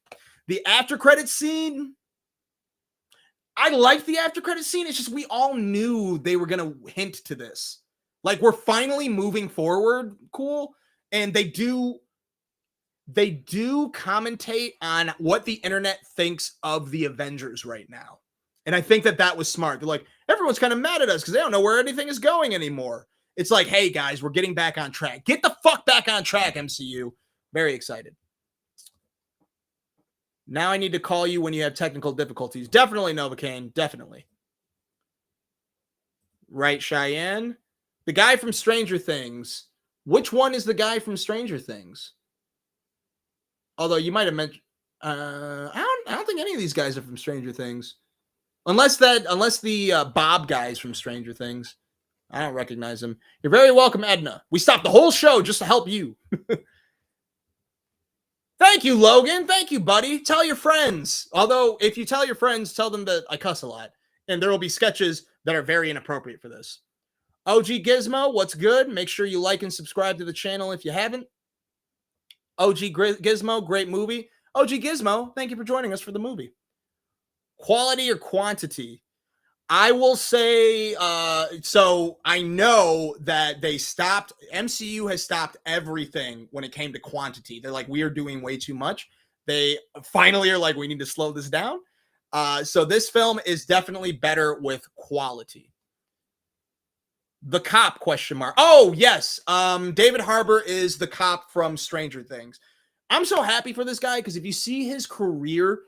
The after credit scene, I liked the after credit scene. It's just we all knew they were going to hint to this. Like, we're finally moving forward. Cool. And they do commentate on what the internet thinks of the Avengers right now. And I think that was smart. They're like, everyone's kind of mad at us because they don't know where anything is going anymore. It's like, hey, guys, we're getting back on track. Get the fuck back on track, MCU. Very excited. Now I need to call you when you have technical difficulties. Definitely, Novocaine. Definitely. Right, Cheyenne? The guy from Stranger Things. Which one is the guy from Stranger Things? Although you might have mentioned... I don't think any of these guys are from Stranger Things. Unless the Bob guys from Stranger Things. I don't recognize him. You're very welcome, Edna. We stopped the whole show just to help you. Thank you, Logan. Thank you, buddy. Tell your friends. Although, if you tell your friends, tell them that I cuss a lot. And there will be sketches that are very inappropriate for this. OG Gizmo, what's good? Make sure you like and subscribe to the channel if you haven't. OG Gizmo, great movie. OG Gizmo, thank you for joining us for the movie. Quality or quantity? I will say, so I know that MCU has stopped everything when it came to quantity. They're like, we are doing way too much. They finally are like, we need to slow this down. So this film is definitely better with quality. The cop, ? Oh, yes. David Harbour is the cop from Stranger Things. I'm so happy for this guy because if you see his career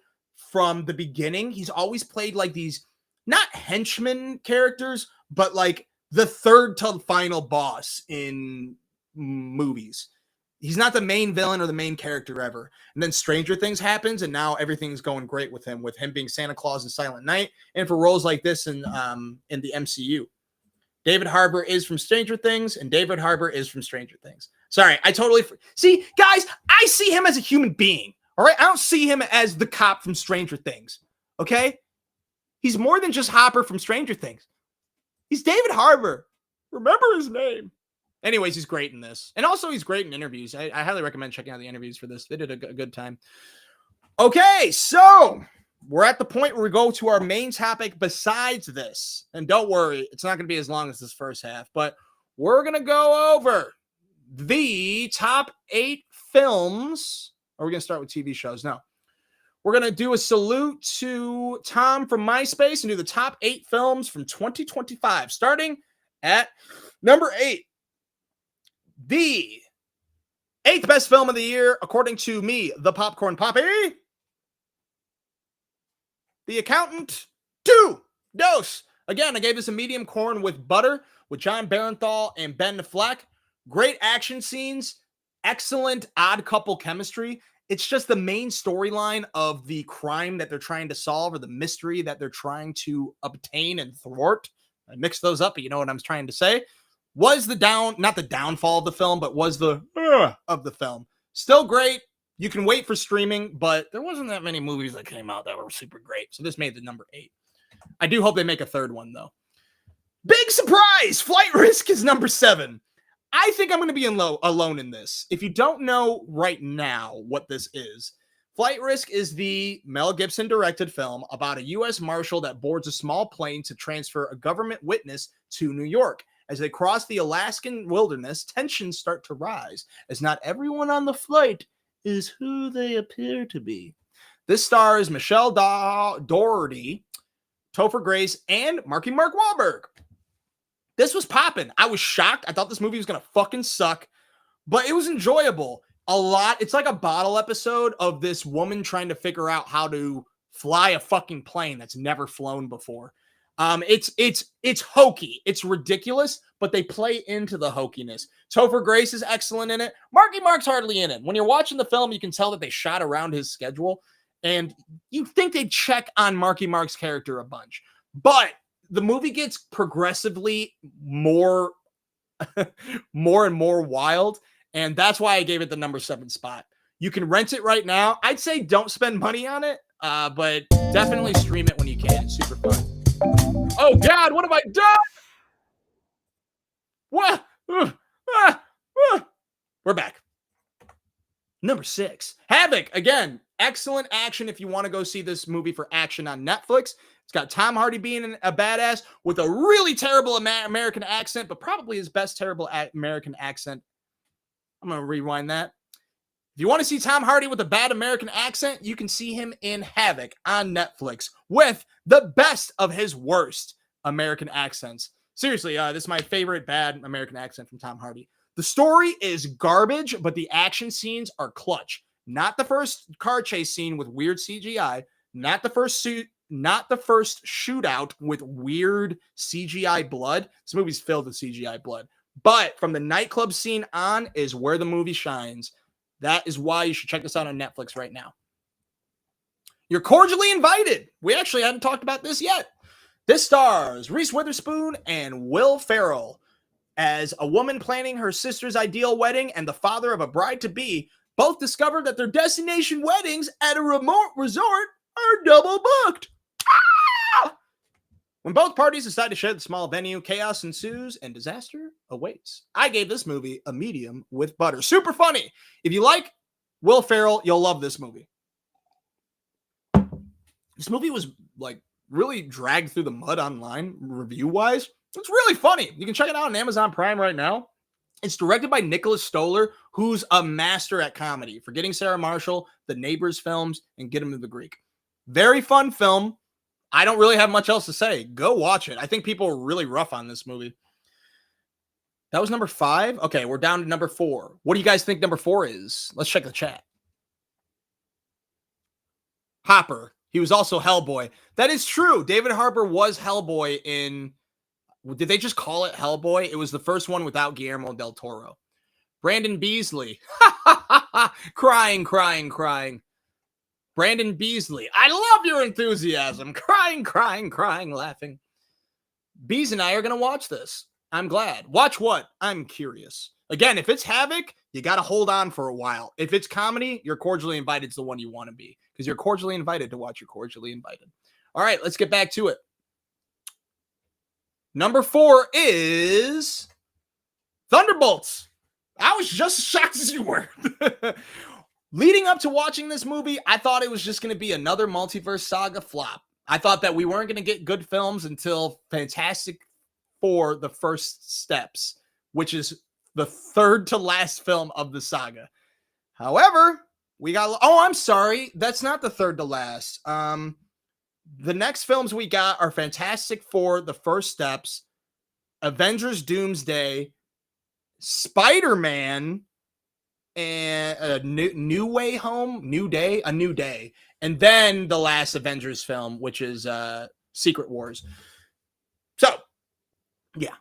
from the beginning, he's always played like these not henchman characters, but like the third to final boss in movies. He's not the main villain or the main character ever. And then Stranger Things happens, and now everything's going great with him being Santa Claus in Silent Night, and for roles like this in the MCU. David Harbour is from Stranger Things, and David Harbour is from Stranger Things. Sorry, I totally... See, guys, I see him as a human being, all right? I don't see him as the cop from Stranger Things, okay? He's more than just Hopper from Stranger Things. He's David Harbour. Remember his name. Anyways, he's great in this. And also, he's great in interviews. I highly recommend checking out the interviews for this. They did a good time. Okay, so we're at the point where we go to our main topic besides this. And don't worry, it's not going to be as long as this first half. But we're going to go over the top 8 films. Or are we going to start with TV shows? No. We're going to do a salute to Tom from MySpace and do the top 8 films from 2025, starting at number 8. The 8th best film of the year, according to me, the PopCorn Poppin. The Accountant 2. Dose. Again, I gave this a medium corn with butter with John Barenthal and Ben Affleck. Great action scenes. Excellent odd couple chemistry. It's just the main storyline of the crime that they're trying to solve or the mystery that they're trying to obtain and thwart. I mixed those up, but you know what I'm trying to say. Was not the downfall of the film, but was the of the film. Still great. You can wait for streaming, but there wasn't that many movies that came out that were super great. So this made the number 8. I do hope they make a third one, though. Big surprise! Flight Risk is number 7. I think I'm going to be alone in this. If you don't know right now what this is, Flight Risk is the Mel Gibson directed film about a U.S. Marshal that boards a small plane to transfer a government witness to New York. As they cross the Alaskan wilderness, tensions start to rise, as not everyone on the flight is who they appear to be. This stars Michelle Doherty, Topher Grace, and Mark Wahlberg. This was popping. I was shocked. I thought this movie was going to fucking suck, but it was enjoyable. It's like a bottle episode of this woman trying to figure out how to fly a fucking plane that's never flown before. It's hokey. It's ridiculous, but they play into the hokiness. Topher Grace is excellent in it. Mark's hardly in it. When you're watching the film, you can tell that they shot around his schedule, and you think they'd check on Mark's character a bunch. But the movie gets progressively more and more wild, and that's why I gave it the number 7 spot. You can rent it right now. I'd say don't spend money on it, but definitely stream it when you can. It's super fun. Oh, God, what have I done? What? We're back. Number 6, Havoc. Again, excellent action if you want to go see this movie for action on Netflix. It's got Tom Hardy being a badass with a really terrible American accent, but probably his best terrible American accent. I'm going to rewind that. If you want to see Tom Hardy with a bad American accent, you can see him in Havoc on Netflix with the best of his worst American accents. Seriously, this is my favorite bad American accent from Tom Hardy. The story is garbage, but the action scenes are clutch. Not the first car chase scene with weird CGI, not the first shootout with weird CGI blood. This movie's filled with CGI blood. But from the nightclub scene on is where the movie shines. That is why you should check this out on Netflix right now. You're cordially invited. We actually hadn't talked about this yet. This stars Reese Witherspoon and Will Ferrell as a woman planning her sister's ideal wedding and the father of a bride-to-be both discover that their destination weddings at a remote resort are double booked. Ah! When both parties decide to share the small venue, chaos ensues and disaster awaits. I gave this movie a medium with butter. Super funny. If you like Will Ferrell, you'll love this movie. This movie was like really dragged through the mud online review-wise. It's really funny. You can check it out on Amazon Prime right now. It's directed by Nicholas Stoller, who's a master at comedy. Forgetting Sarah Marshall, the Neighbors films, and Get Him to the Greek. Very fun film. I don't really have much else to say. Go watch it. I think people are really rough on this movie. That was number 5. Okay, we're down to number 4. What do you guys think number 4 is? Let's check the chat. Hopper. He was also Hellboy. That is true. David Harbour was Hellboy in... Did they just call it Hellboy? It was the first one without Guillermo del Toro. Brandon Beasley. Crying. Brandon Beasley. I love your enthusiasm. Crying, laughing. Bees and I are going to watch this. I'm glad. Watch what? I'm curious. Again, if it's Havoc, you got to hold on for a while. If it's comedy, you're cordially invited to the one you want to be. Because you're cordially invited to watch You're Cordially Invited. All right, let's get back to it. Number 4 is ThunderBolts. I was just as shocked as you were. Leading up to watching this movie, I thought it was just going to be another multiverse saga flop. I thought that we weren't going to get good films until Fantastic Four: The First Steps, which is the third to last film of the saga. However, we got... Oh, I'm sorry. That's not the third to last. The next films we got are Fantastic Four: The First Steps, Avengers: Doomsday, Spider-Man, and a New Way Home, New Day, and then the last Avengers film, which is Secret Wars. So, yeah.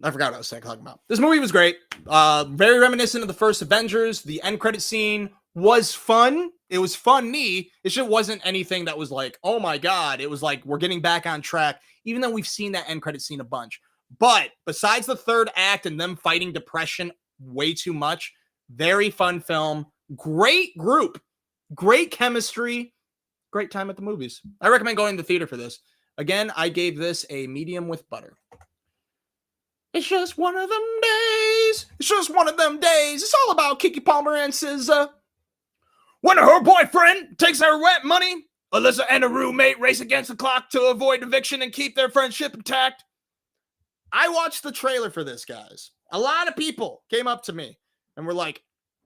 I forgot what I was talking about. This movie was great. Very reminiscent of the first Avengers. The end credit scene was fun. It was funny. It just wasn't anything that was like, oh my God. It was like, we're getting back on track, even though we've seen that end credit scene a bunch. But besides the third act and them fighting depression way too much, very fun film. Great group. Great chemistry. Great time at the movies. I recommend going to the theater for this. Again, I gave this a medium with butter. It's just one of them days. It's just one of them days. It's all about Keke Palmer and SZA. When her boyfriend takes her rent money, Alyssa and her roommate race against the clock to avoid eviction and keep their friendship intact. I watched the trailer for this, guys. A lot of people came up to me and were like,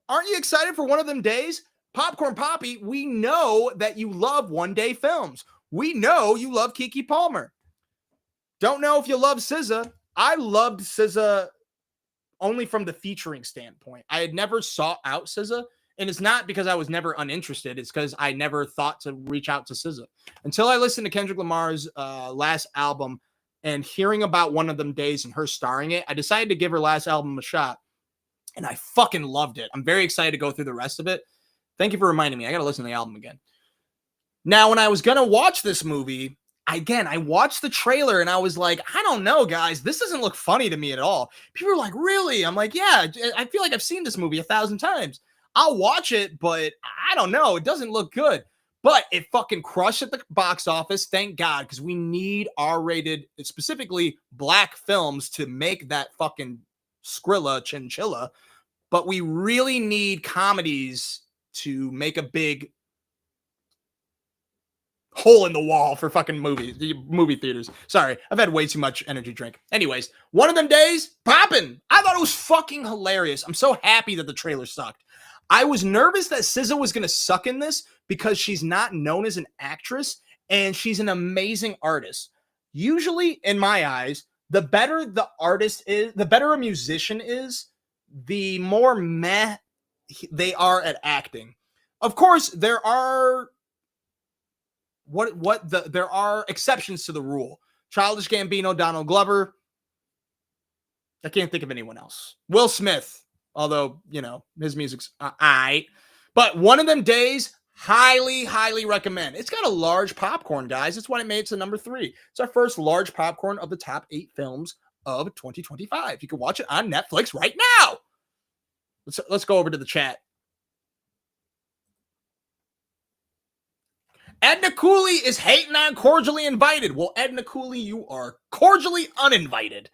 aren't you excited for one of them days? PopCorn Poppy, we know that you love one-day films. We know you love Keke Palmer. Don't know if you love SZA. I loved SZA only from the featuring standpoint. I had never sought out SZA, and it's not because I was never uninterested. It's because I never thought to reach out to SZA. Until I listened to Kendrick Lamar's last album and hearing about One of Them Days and her starring it, I decided to give her last album a shot, and I fucking loved it. I'm very excited to go through the rest of it. Thank you for reminding me. I got to listen to the album again. Now, when I was going to watch this movie, again, I watched the trailer and I was like, I don't know, guys. This doesn't look funny to me at all. People are like, really? I'm like, yeah, I feel like I've seen this movie 1,000 times. I'll watch it, but I don't know. It doesn't look good. But it fucking crushed at the box office. Thank God, because we need R-rated, specifically black films to make that fucking Skrilla chinchilla. But we really need comedies to make a big hole in the wall for fucking movie theaters. Sorry, I've had way too much energy drink. Anyways, One of Them Days, poppin'. I thought it was fucking hilarious. I'm so happy that the trailer sucked. I was nervous that SZA was going to suck in this because she's not known as an actress and she's an amazing artist. Usually, in my eyes, the better the artist is, the better a musician is, the more meh they are at acting. Of course, there are there are exceptions to the rule. Childish Gambino, Donald Glover. I can't think of anyone else. Will Smith, although, you know, his music's aight. But One of Them Days, Highly, highly recommend. It's got a large popcorn, guys. That's why it made it to number 3. It's our first large popcorn of the top 8 films of 2025. You can watch it on Netflix right now. Let's go over to the chat. Edna Cooley is hating on Cordially Invited. Well, Edna Cooley, you are cordially uninvited.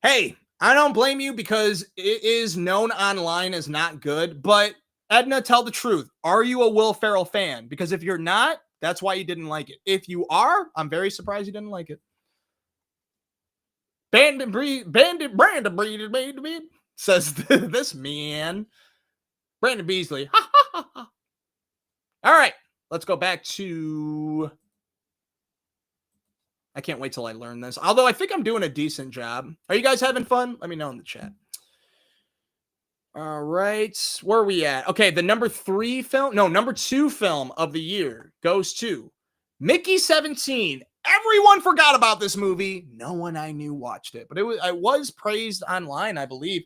Hey, I don't blame you because it is known online as not good, but Edna, tell the truth. Are you a Will Ferrell fan? Because if you're not, that's why you didn't like it. If you are, I'm very surprised you didn't like it. Bandit says this man. Brandon Beasley. All right, let's go back to... I can't wait till I learn this. Although I think I'm doing a decent job. Are you guys having fun? Let me know in the chat. All right. Where are we at? Okay, the number 2 film of the year goes to Mickey 17. Everyone forgot about this movie. No one I knew watched it, but it was praised online, I believe.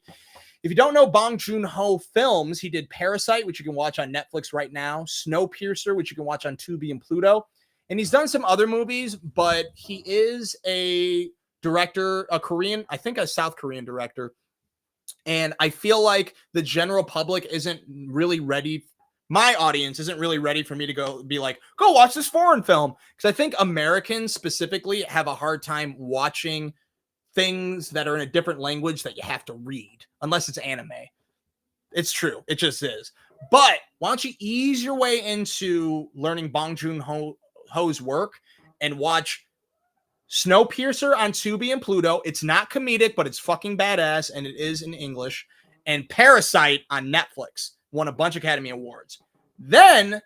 If you don't know Bong Joon-ho films, he did Parasite, which you can watch on Netflix right now, Snowpiercer, which you can watch on Tubi and Pluto. And he's done some other movies, but he is a director, a South Korean director. And I feel like the general public isn't really ready. My audience isn't really ready for me to go watch this foreign film. Because I think Americans specifically have a hard time watching things that are in a different language that you have to read, unless it's anime. It's true. It just is. But why don't you ease your way into learning Bong Joon-ho's work and watch Snowpiercer on Tubi and Pluto. It's not comedic, but it's fucking badass, and it is in English. And Parasite on Netflix won a bunch of Academy Awards. Then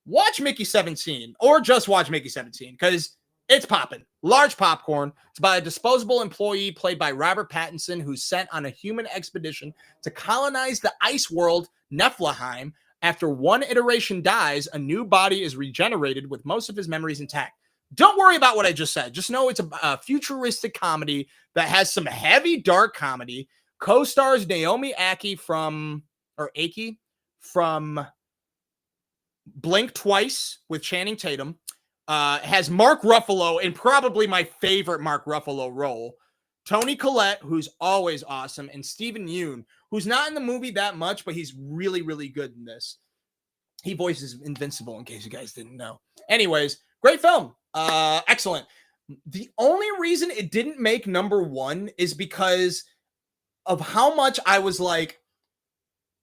watch Mickey 17, or just watch Mickey 17, because it's popping. Large popcorn. It's about a disposable employee played by Robert Pattinson who's sent on a human expedition to colonize the ice world Niflheim. After one iteration dies, a new body is regenerated with most of his memories intact. Don't worry about what I just said. Just know it's a futuristic comedy that has some heavy dark comedy. Co-stars Naomi Ackie from Blink Twice with Channing Tatum. Has Mark Ruffalo in probably my favorite Mark Ruffalo role. Toni Collette, who's always awesome, and Steven Yeun, who's not in the movie that much, but he's really, really good in this. He voices Invincible, in case you guys didn't know. Anyways, great film. Excellent. The only reason it didn't make number 1 is because of how much I was like,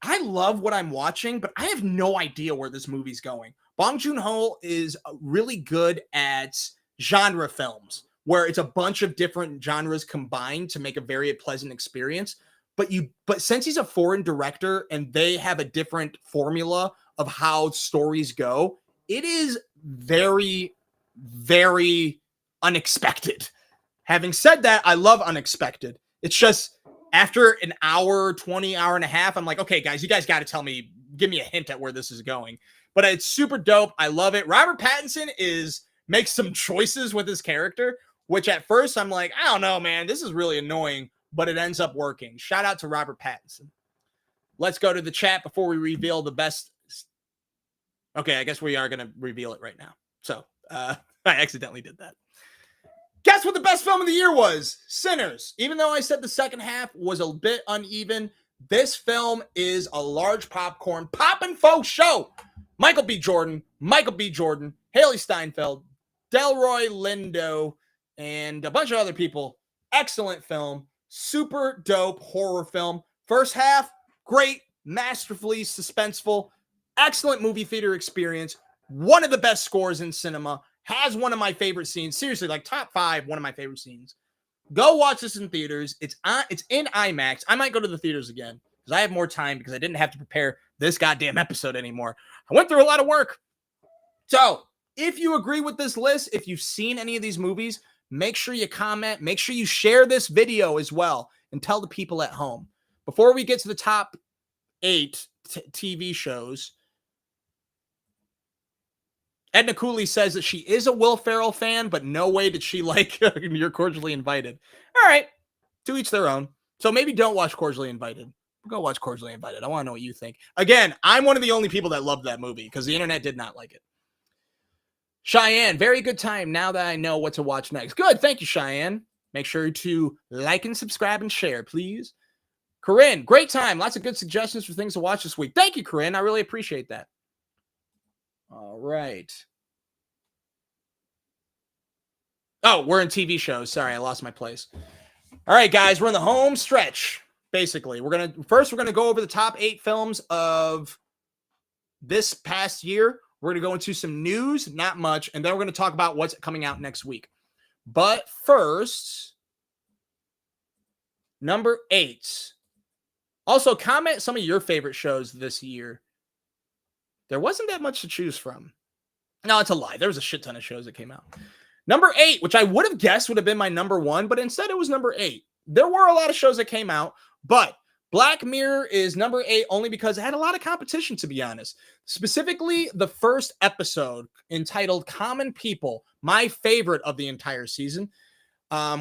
I love what I'm watching, but I have no idea where this movie's going. Bong Joon-ho is really good at genre films, where it's a bunch of different genres combined to make a very pleasant experience. But since he's a foreign director and they have a different formula of how stories go, it is very, very unexpected. Having said that, I love unexpected. It's just after an hour, 20 hour and a half, I'm like, okay, guys, you guys got to tell me, give me a hint at where this is going. But it's super dope. I love it. Robert Pattinson makes some choices with his character, which at first I'm like, I don't know, man, this is really annoying, but it ends up working. Shout out to Robert Pattinson. Let's go to the chat before we reveal the best. Okay, I guess we are going to reveal it right now. So I accidentally did that. Guess what the best film of the year was? Sinners. Even though I said the second half was a bit uneven, this film is a large popcorn poppin' faux show. Michael B. Jordan, Haley Steinfeld, Delroy Lindo, and a bunch of other people. Excellent film. Super dope horror film. First half, great, masterfully suspenseful, excellent movie theater experience. One of the best scores in cinema. Has one of my favorite scenes. Seriously, like top 5, one of my favorite scenes. Go watch this in theaters. It's in IMAX. I might go to the theaters again because I have more time because I didn't have to prepare this goddamn episode anymore. I went through a lot of work. So if you agree with this list, if you've seen any of these movies, make sure you comment. Make sure you share this video as well and tell the people at home. Before we get to the top 8 TV shows, Edna Cooley says that she is a Will Ferrell fan, but no way did she like You're Cordially Invited. All right. To each their own. So maybe don't watch Cordially Invited. Go watch Cordially Invited. I want to know what you think. Again, I'm one of the only people that loved that movie because the internet did not like it. Cheyenne, very good time now that I know what to watch next. Good. Thank you, Cheyenne. Make sure to like and subscribe and share, please. Corinne, great time. Lots of good suggestions for things to watch this week. Thank you, Corinne. I really appreciate that. All right. Oh, we're in TV shows. Sorry, I lost my place. All right, guys, we're in the home stretch. Basically, we're gonna go over the top 8 films of this past year. We're gonna go into some news, not much, and then we're gonna talk about what's coming out next week. But first, number 8. Also, comment some of your favorite shows this year. There wasn't that much to choose from. No, it's a lie. There was a shit ton of shows that came out. Number 8, which I would have guessed would have been my number 1, but instead it was number 8. There were a lot of shows that came out, but Black Mirror is number 8 only because it had a lot of competition, to be honest. Specifically, the first episode entitled Common People, my favorite of the entire season,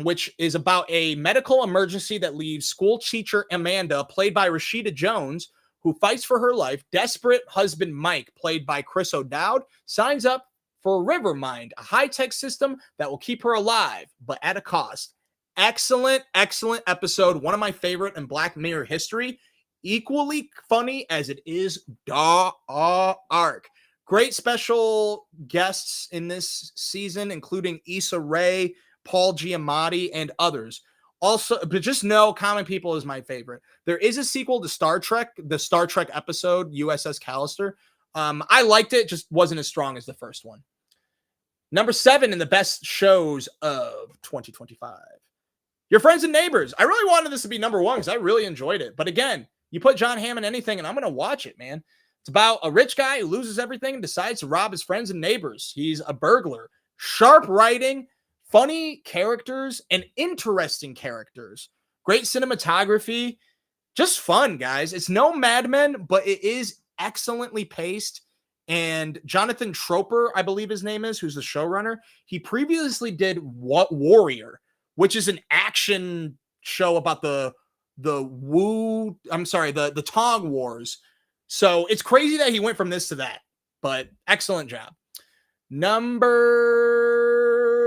which is about a medical emergency that leaves school teacher Amanda, played by Rashida Jones, who fights for her life. Desperate husband Mike, played by Chris O'Dowd, signs up for Rivermind, a high-tech system that will keep her alive, but at a cost. Excellent, excellent episode. One of my favorite in Black Mirror history. Equally funny as it is dark. Great special guests in this season, including Issa Rae, Paul Giamatti, and others. Also, but just know Common People is my favorite. There is a sequel to Star Trek, the Star Trek episode, USS Callister. I liked it, just wasn't as strong as the first one. Number 7 in the best shows of 2025. Your Friends and Neighbors. I really wanted this to be number 1 because I really enjoyed it. But again, you put John Hamm in anything and I'm going to watch it, man. It's about a rich guy who loses everything and decides to rob his friends and neighbors. He's a burglar. Sharp writing, funny characters, and interesting characters. Great cinematography. Just fun, guys. It's no Mad Men, but it is excellently paced. And Jonathan Troper, I believe his name is, who's the showrunner, he previously did Warrior, which is an action show about the Tong Wars. So it's crazy that he went from this to that, but excellent job. Number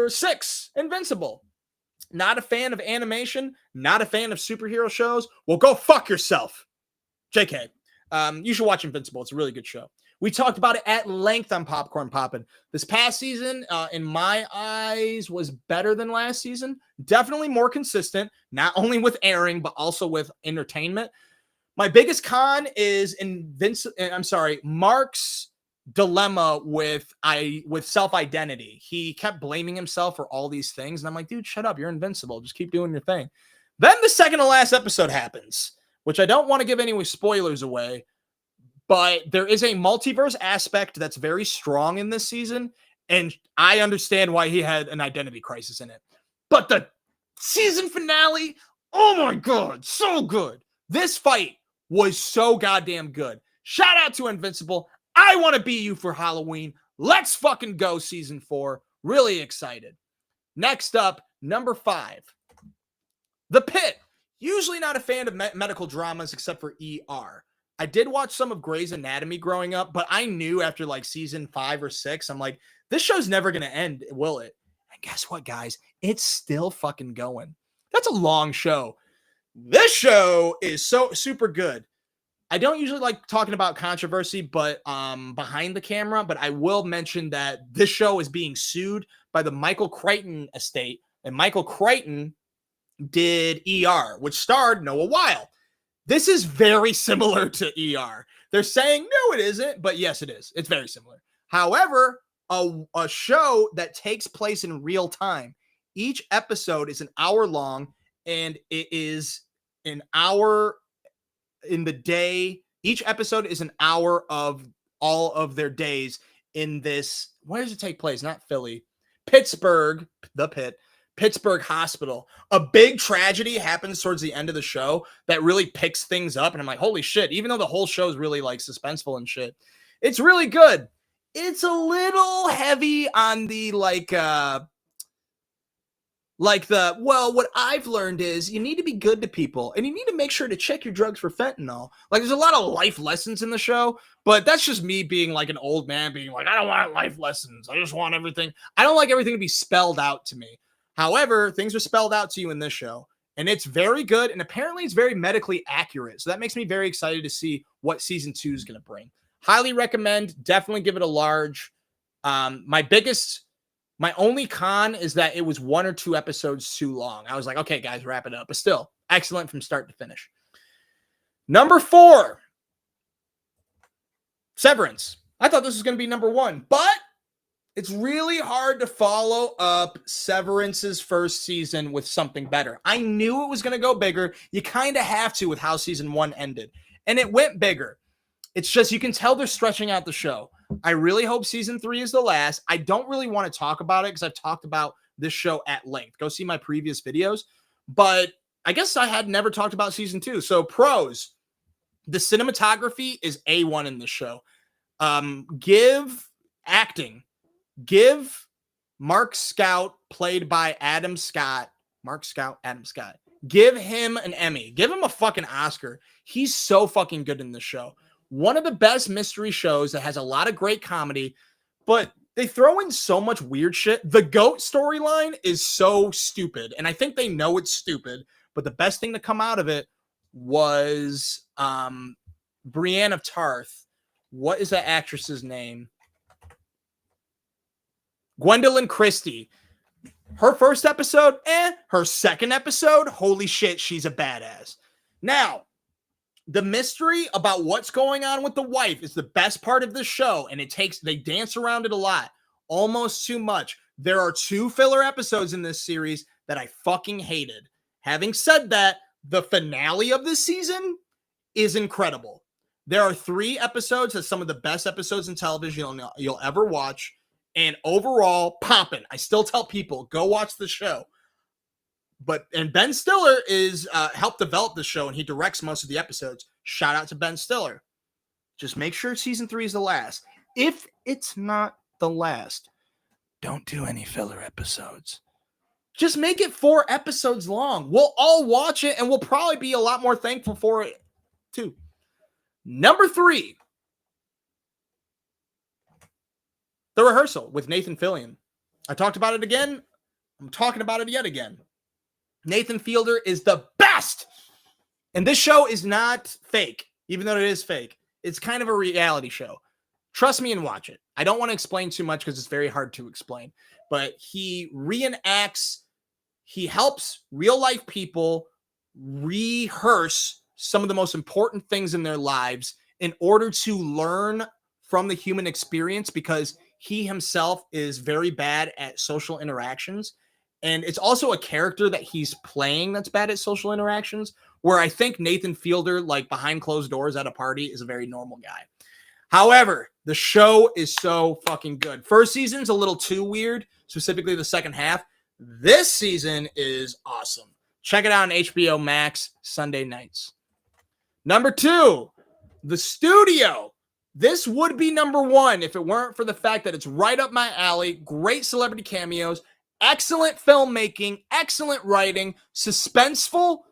6, Invincible. Not a fan of animation, not a fan of superhero shows. Well, go fuck yourself. JK. You should watch Invincible. It's a really good show. We talked about it at length on PopCorn Poppin. This past season, in my eyes, was better than last season. Definitely more consistent, not only with airing, but also with entertainment. My biggest con is Mark's dilemma with self-identity. He kept blaming himself for all these things. And I'm like, dude, shut up. You're invincible. Just keep doing your thing. Then the second to last episode happens, which I don't want to give any spoilers away. But there is a multiverse aspect that's very strong in this season, and I understand why he had an identity crisis in it. But the season finale, oh my God, so good. This fight was so goddamn good. Shout out to Invincible. I want to be you for Halloween. Let's fucking go, season 4. Really excited. Next up, number 5. The Pit. Usually not a fan of medical dramas except for ER. I did watch some of Grey's Anatomy growing up, but I knew after like season 5 or 6, I'm like, this show's never going to end, will it? And guess what, guys? It's still fucking going. That's a long show. This show is so super good. I don't usually like talking about controversy, but behind the camera, but I will mention that this show is being sued by the Michael Crichton estate, and Michael Crichton did ER, which starred Noah Weil. This is very similar to ER. They're saying, no, it isn't, but yes, it is. It's very similar. However, a show that takes place in real time. Each episode is an hour long, and it is an hour in the day. Each episode is an hour of all of their days in this. Where does it take place? Not Philly. Pittsburgh, the Pit. Pittsburgh Hospital. A big tragedy happens towards the end of the show that really picks things up. And I'm like, holy shit, even though the whole show is really like suspenseful and shit, it's really good. It's a little heavy on the like Like what I've learned is you need to be good to people and you need to make sure to check your drugs for fentanyl. Like there's a lot of life lessons in the show, but that's just me being like an old man being like, I don't want life lessons. I just want everything. I don't like everything to be spelled out to me. However, things are spelled out to you in this show and it's very good. And apparently it's very medically accurate. So that makes me very excited to see what season 2 is going to bring. Highly recommend. Definitely give it a large. My only con is that it was 1 or 2 episodes too long. I was like, okay, guys, wrap it up. But still, excellent from start to finish. Number 4, Severance. I thought this was going to be number 1, but it's really hard to follow up Severance's first season with something better. I knew it was going to go bigger. You kind of have to with how season 1 ended. And it went bigger. It's just, you can tell they're stretching out the show. I really hope season 3 is the last. I don't really want to talk about it because I've talked about this show at length. Go see my previous videos. But I guess I had never talked about season 2. So pros, the cinematography is A1 in this show. Give Mark Scout, played by Adam Scott. Give him an Emmy. Give him a fucking Oscar. He's so fucking good in this show. One of the best mystery shows that has a lot of great comedy, but they throw in so much weird shit. The goat storyline is so stupid, and I think they know it's stupid, but the best thing to come out of it was Brienne of Tarth. What is that actress's name? Gwendolyn Christie. Her first episode, her second episode, holy shit, she's a badass. Now, the mystery about what's going on with the wife is the best part of the show, and they dance around it a lot, almost too much. There are 2 filler episodes in this series that I fucking hated. Having said that, the finale of this season is incredible. There are 3 episodes that's some of the best episodes in television you'll ever watch, and overall, poppin'. I still tell people, go watch the show. And Ben Stiller is helped develop the show, and he directs most of the episodes. Shout out to Ben Stiller. Just make sure season 3 is the last. If it's not the last, don't do any filler episodes. Just make it 4 episodes long. We'll all watch it, and we'll probably be a lot more thankful for it, too. Number 3, The Rehearsal with Nathan Fillion. I talked about it again. I'm talking about it yet again. Nathan Fielder is the best. And this show is not fake, even though it is fake. It's kind of a reality show. Trust me and watch it. I don't want to explain too much because it's very hard to explain. But he helps real life people rehearse some of the most important things in their lives in order to learn from the human experience, because he himself is very bad at social interactions. And it's also a character that he's playing that's bad at social interactions, where I think Nathan Fielder, like behind closed doors at a party, is a very normal guy. However, the show is so fucking good. First season's a little too weird, specifically the second half. This season is awesome. Check it out on HBO Max Sunday nights. Number 2, The Studio. This would be number 1 if it weren't for the fact that it's right up my alley. Great celebrity cameos. Excellent filmmaking, excellent writing, suspenseful,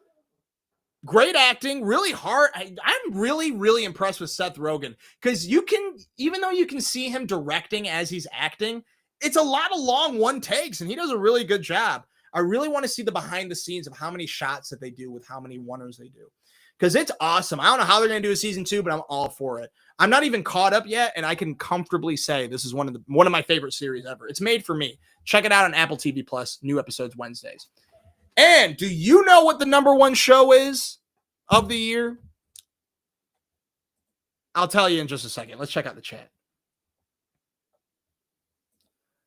great acting, really hard. I'm really, really impressed with Seth Rogen, because even though you can see him directing as he's acting, it's a lot of long one takes, and he does a really good job. I really want to see the behind the scenes of how many shots that they do with how many oneers they do, because it's awesome. I don't know how they're going to do a season 2, but I'm all for it. I'm not even caught up yet, and I can comfortably say this is one of my favorite series ever. It's made for me. Check it out on Apple TV Plus. New episodes Wednesdays. And do you know what the number 1 show is of the year? I'll tell you in just a second. Let's check out the chat.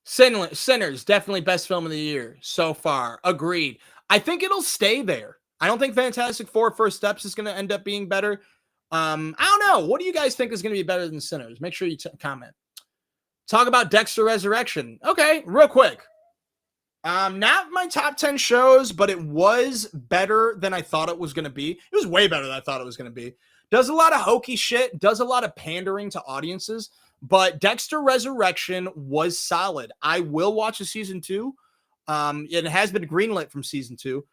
Sinners, definitely best film of the year so far. Agreed. I think it'll stay there. I don't think Fantastic Four First Steps is going to end up being better. I don't know. What do you guys think is going to be better than Sinners? Make sure you comment. Talk about Dexter Resurrection. Okay, real quick. Not my top 10 shows, but it was better than I thought it was going to be. It was way better than I thought it was going to be. Does a lot of hokey shit, does a lot of pandering to audiences, but Dexter Resurrection was solid. I will watch a season 2. It has been greenlit from season 2.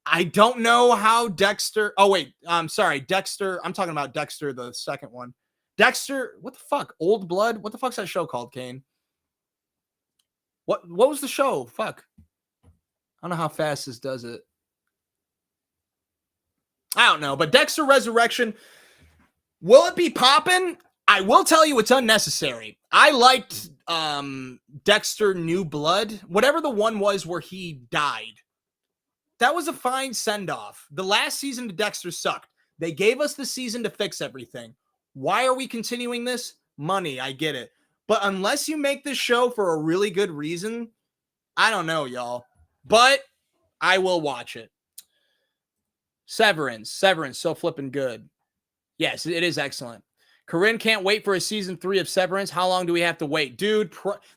I don't know how Dexter. Oh, wait. I'm sorry. Dexter. I'm talking about Dexter, the second one. Dexter. What the fuck? Old Blood? What the fuck's that show called, Kane? What was the show? Fuck. I don't know how fast this does it. I don't know. But Dexter Resurrection. Will it be poppin'? I will tell you it's unnecessary. I liked Dexter New Blood. Whatever the one was where he died. That was a fine send-off. The last season of Dexter sucked. They gave us the season to fix everything. Why are we continuing this? Money, I get it. But unless you make this show for a really good reason, I don't know, y'all. But I will watch it. Severance, so flipping good. Yes, it is excellent. Corinne can't wait for a season 3 of Severance. How long do we have to wait? Dude,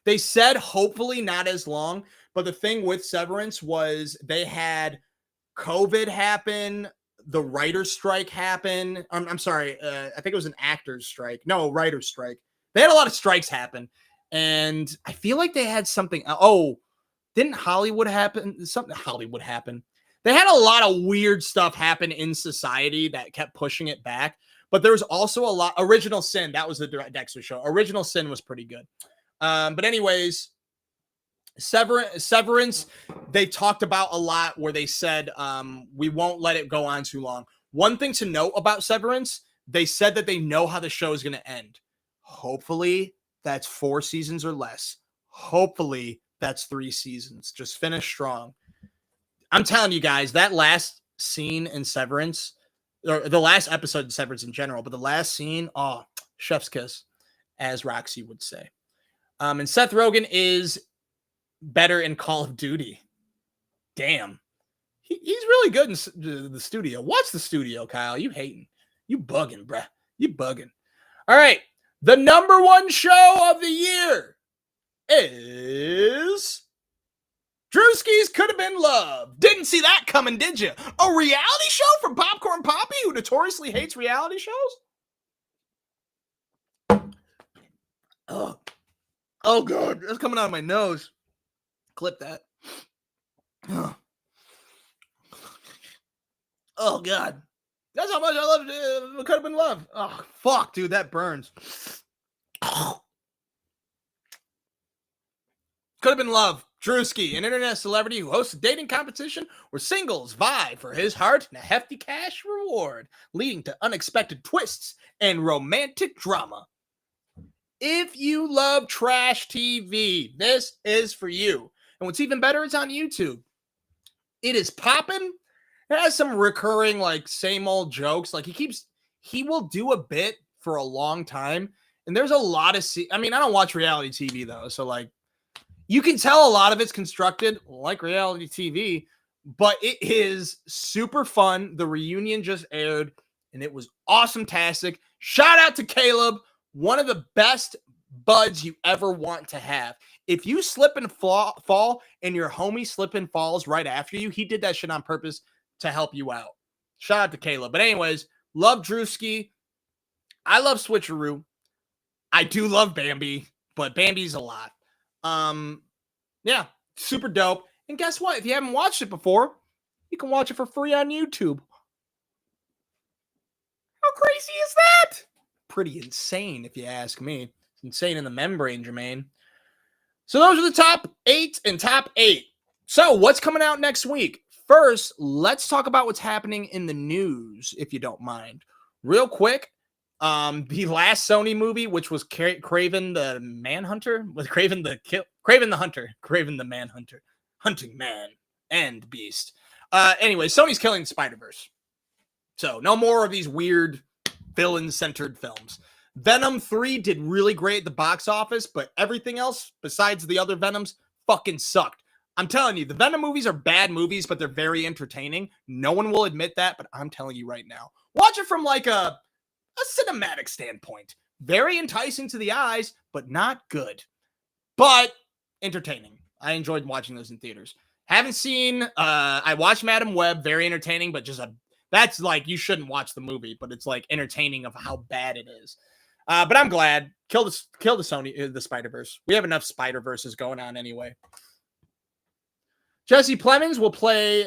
they said hopefully not as long. But the thing with Severance was they had COVID happen, the writer's strike happen. I'm sorry, I think it was an actor's strike. No, writer's strike. They had a lot of strikes happen. And I feel like they had something. Oh, didn't Hollywood happen? Something Hollywood happened. They had a lot of weird stuff happen in society that kept pushing it back. But there was also a lot. Original Sin, that was the Dexter show. Original Sin was pretty good. But anyways, Severance, they talked about a lot where they said we won't let it go on too long. One thing to note about Severance, they said that they know how the show is going to end. Hopefully that's 4 seasons or less. Hopefully that's 3 seasons. Just finish strong. I'm telling you guys, that last scene in Severance, or the last episode in Severance in general, but the last scene, oh, chef's kiss, as Roxy would say. And Seth Rogen is better in Call of Duty. Damn. He's really good in the studio. What's the studio, Kyle? You hating. You bugging, bruh. You bugging. All right. The number 1 show of the year is Drewski's Could Have Been Love. Didn't see that coming, did you? A reality show from PopCorn Poppin, who notoriously hates reality shows? Oh, God. That's coming out of my nose. Clip that. Oh, God. That's how much I love it. Could Have Been Love. Oh, fuck, dude. That burns. Could Have Been Love. Drewski, an internet celebrity who hosts a dating competition where singles vie for his heart and a hefty cash reward, leading to unexpected twists and romantic drama. If you love trash TV, this is for you. And what's even better, it's on YouTube. It is popping. It has some recurring, like, same old jokes. Like, he will do a bit for a long time. And there's a lot of, I don't watch reality TV, though. So, like, you can tell a lot of it's constructed like reality TV, but it is super fun. The reunion just aired, and it was awesome-tastic. Shout out to Caleb, one of the best buds you ever want to have. If you slip and fall and your homie slip and falls right after you, he did that shit on purpose to help you out. Shout out to Caleb. But anyways, love Drewski. I love Switcheroo. I do love Bambi, but Bambi's a lot. Yeah, super dope. And guess what? If you haven't watched it before, you can watch it for free on YouTube. How crazy is that? Pretty insane, if you ask me. It's insane in the membrane, Jermaine. So those are the top 8 and top 8. So what's coming out next week? First, let's talk about what's happening in the news, if you don't mind. Real quick, the last Sony movie, which was Kraven the Manhunter, with Kraven the Manhunter, hunting man and beast. Anyway, Sony's killing Spider-Verse. So no more of these weird villain-centered films. Venom 3 did really great at the box office, but everything else besides the other Venoms fucking sucked. I'm telling you, the Venom movies are bad movies, but they're very entertaining. No one will admit that, but I'm telling you right now. Watch it from like a cinematic standpoint. Very enticing to the eyes, but not good. But entertaining. I enjoyed watching those in theaters. Haven't seen, I watched Madam Web, very entertaining, but that's like, you shouldn't watch the movie, but it's like entertaining of how bad it is. But I'm glad. Kill the Sony, the Spider-Verse. We have enough Spider-Verses going on anyway. Jesse Plemons will play.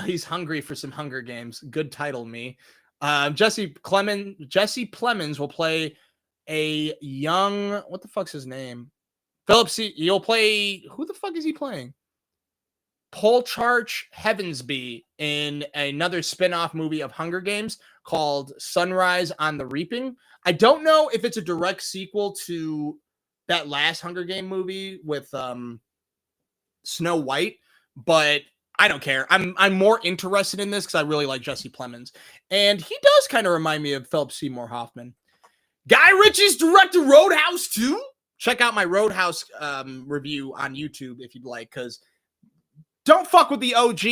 He's hungry for some Hunger Games. Good title, me. Jesse Plemons will play a young. What the fuck's his name? Philip C. He'll play. Who the fuck is he playing? Polcharch Heavensby in another spin-off movie of Hunger Games called Sunrise on the Reaping. I don't know if it's a direct sequel to that last Hunger Game movie with Snow White, but I don't care. I'm more interested in this because I really like Jesse Plemons. And he does kind of remind me of Philip Seymour Hoffman. Guy Ritchie's directed Roadhouse 2. Check out my Roadhouse review on YouTube if you'd like, because don't fuck with the OG,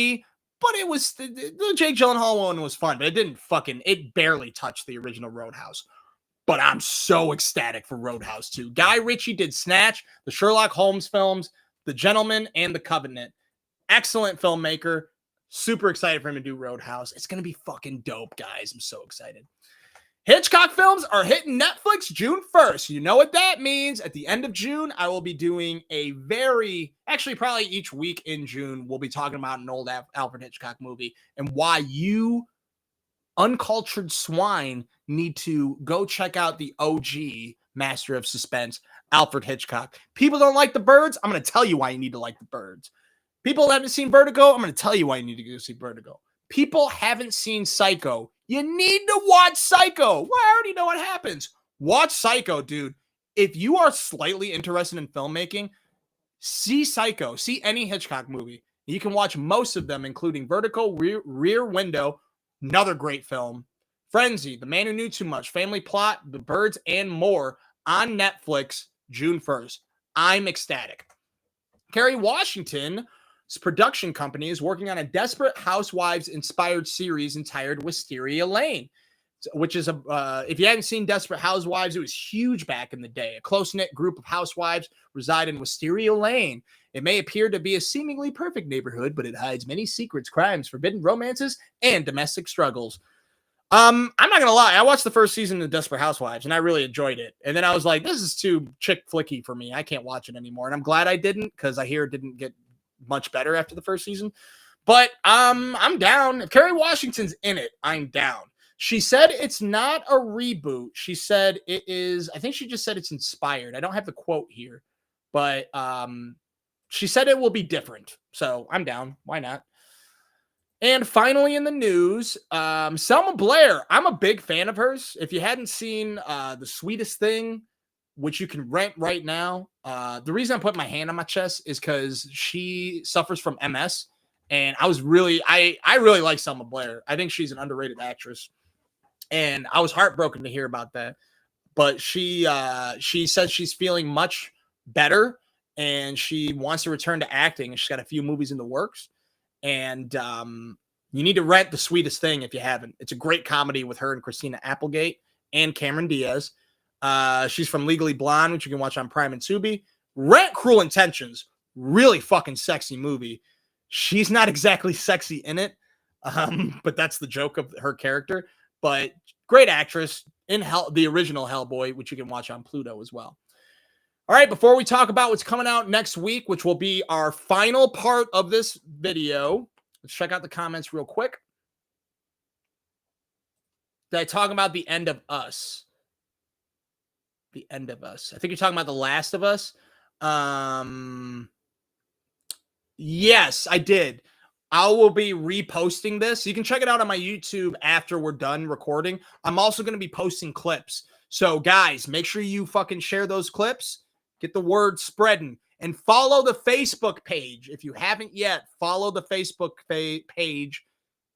but it was the Jake Gyllenhaal one was fun, but it barely touched the original Roadhouse. But I'm so ecstatic for Roadhouse 2. Guy Ritchie did Snatch, the Sherlock Holmes films, The Gentleman, and The Covenant. Excellent filmmaker. Super excited for him to do Roadhouse. It's going to be fucking dope, guys. I'm so excited. Hitchcock films are hitting Netflix June 1st. You know what that means. At the end of June, I will be doing probably each week in June, we'll be talking about an old Alfred Hitchcock movie and why you uncultured swine need to go check out the OG Master of Suspense, Alfred Hitchcock. People don't like The Birds. I'm going to tell you why you need to like The Birds. People haven't seen Vertigo. I'm going to tell you why you need to go see Vertigo. People haven't seen Psycho. You need to watch Psycho. Well, I already know what happens. Watch Psycho, dude. If you are slightly interested in filmmaking, see Psycho. See any Hitchcock movie. You can watch most of them, including Vertigo, Rear Window, another great film, Frenzy, The Man Who Knew Too Much, Family Plot, The Birds, and more on Netflix June 1st. I'm ecstatic. Kerry Washington's production company is working on a Desperate Housewives-inspired series entitled Wisteria Lane, which is if you hadn't seen Desperate Housewives, it was huge back in the day. A close-knit group of housewives reside in Wisteria Lane. It may appear to be a seemingly perfect neighborhood, but it hides many secrets, crimes, forbidden romances, and domestic struggles. I'm not gonna lie, I watched the first season of Desperate Housewives and I really enjoyed it. And then I was like, this is too chick flicky for me. I can't watch it anymore. And I'm glad I didn't, because I hear it didn't get much better after the first season. But I'm down. If Kerry Washington's in it, I'm down. She said it's not a reboot. She said it is, I think she just said it's inspired. I don't have the quote here, but she said it will be different. So I'm down. Why not? And finally in the news, Selma Blair. I'm a big fan of hers. If you hadn't seen The Sweetest Thing, which you can rent right now, the reason I put my hand on my chest is because she suffers from MS. And I really like Selma Blair. I think she's an underrated actress. And I was heartbroken to hear about that. But she says she's feeling much better and she wants to return to acting. And she's got a few movies in the works. And you need to rent The Sweetest Thing if you haven't. It's a great comedy with her and Christina Applegate and Cameron Diaz. She's from Legally Blonde, which you can watch on Prime and Tubi. Rent Cruel Intentions. Really fucking sexy movie. She's not exactly sexy in it, but that's the joke of her character. But great actress in the original Hellboy, which you can watch on Pluto as well. All right, before we talk about what's coming out next week, which will be our final part of this video, let's check out the comments real quick. Did I talk about The End of Us? The End of Us. I think you're talking about The Last of Us. Yes, I did. I will be reposting this. You can check it out on my YouTube after we're done recording. I'm also going to be posting clips. So, guys, make sure you fucking share those clips. Get the word spreading. And follow the Facebook page. If you haven't yet, follow the Facebook page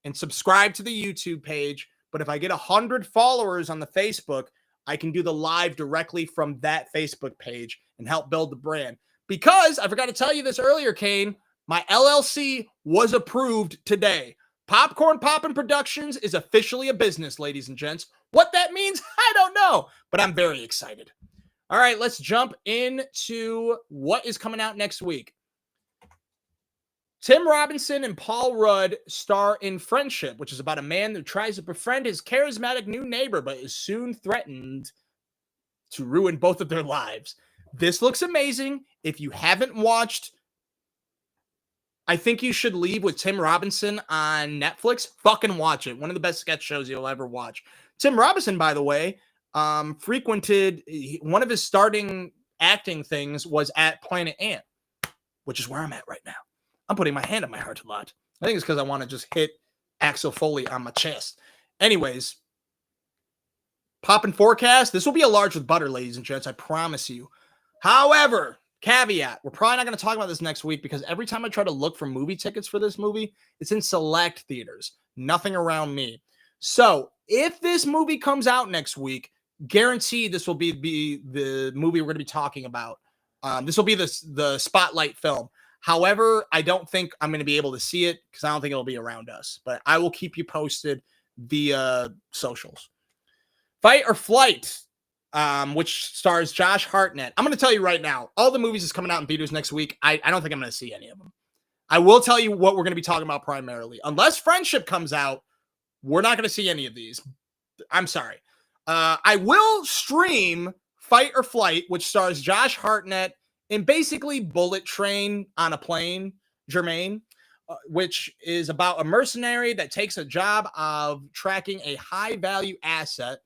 and subscribe to the YouTube page. But if I get 100 followers on the Facebook, I can do the live directly from that Facebook page and help build the brand. Because I forgot to tell you this earlier, Kane, my LLC was approved today. PopCorn Poppin Productions is officially a business, ladies and gents. What that means, I don't know, but I'm very excited. All right, let's jump into what is coming out next week. Tim Robinson and Paul Rudd star in Friendship, which is about a man who tries to befriend his charismatic new neighbor, but is soon threatened to ruin both of their lives. This looks amazing. If you haven't watched I think you should leave with Tim Robinson on Netflix. Fucking watch it. One of the best sketch shows you'll ever watch. Tim Robinson, by the way, frequented one of his starting acting things was at Planet Ant, which is where I'm at right now. I'm putting my hand on my heart a lot. I think it's because I want to just hit Axel Foley on my chest. Anyways, Poppin' forecast. This will be a large with butter, ladies and gents. I promise you. However, caveat, we're probably not going to talk about this next week because every time I try to look for movie tickets for this movie, it's in select theaters. Nothing around me. So if this movie comes out next week, guaranteed this will be the movie we're going to be talking about. This will be the spotlight film. However, I don't think I'm going to be able to see it because I don't think it'll be around us. But I will keep you posted via socials. Fight or Flight, which stars Josh Hartnett. I'm going to tell you right now, all the movies is coming out in theaters next week. I don't think I'm going to see any of them. I will tell you what we're going to be talking about primarily. Unless Friendship comes out, we're not going to see any of these. I'm sorry. I will stream Fight or Flight, which stars Josh Hartnett in basically Bullet Train on a Plane, Jermaine, which is about a mercenary that takes a job of tracking a high-value asset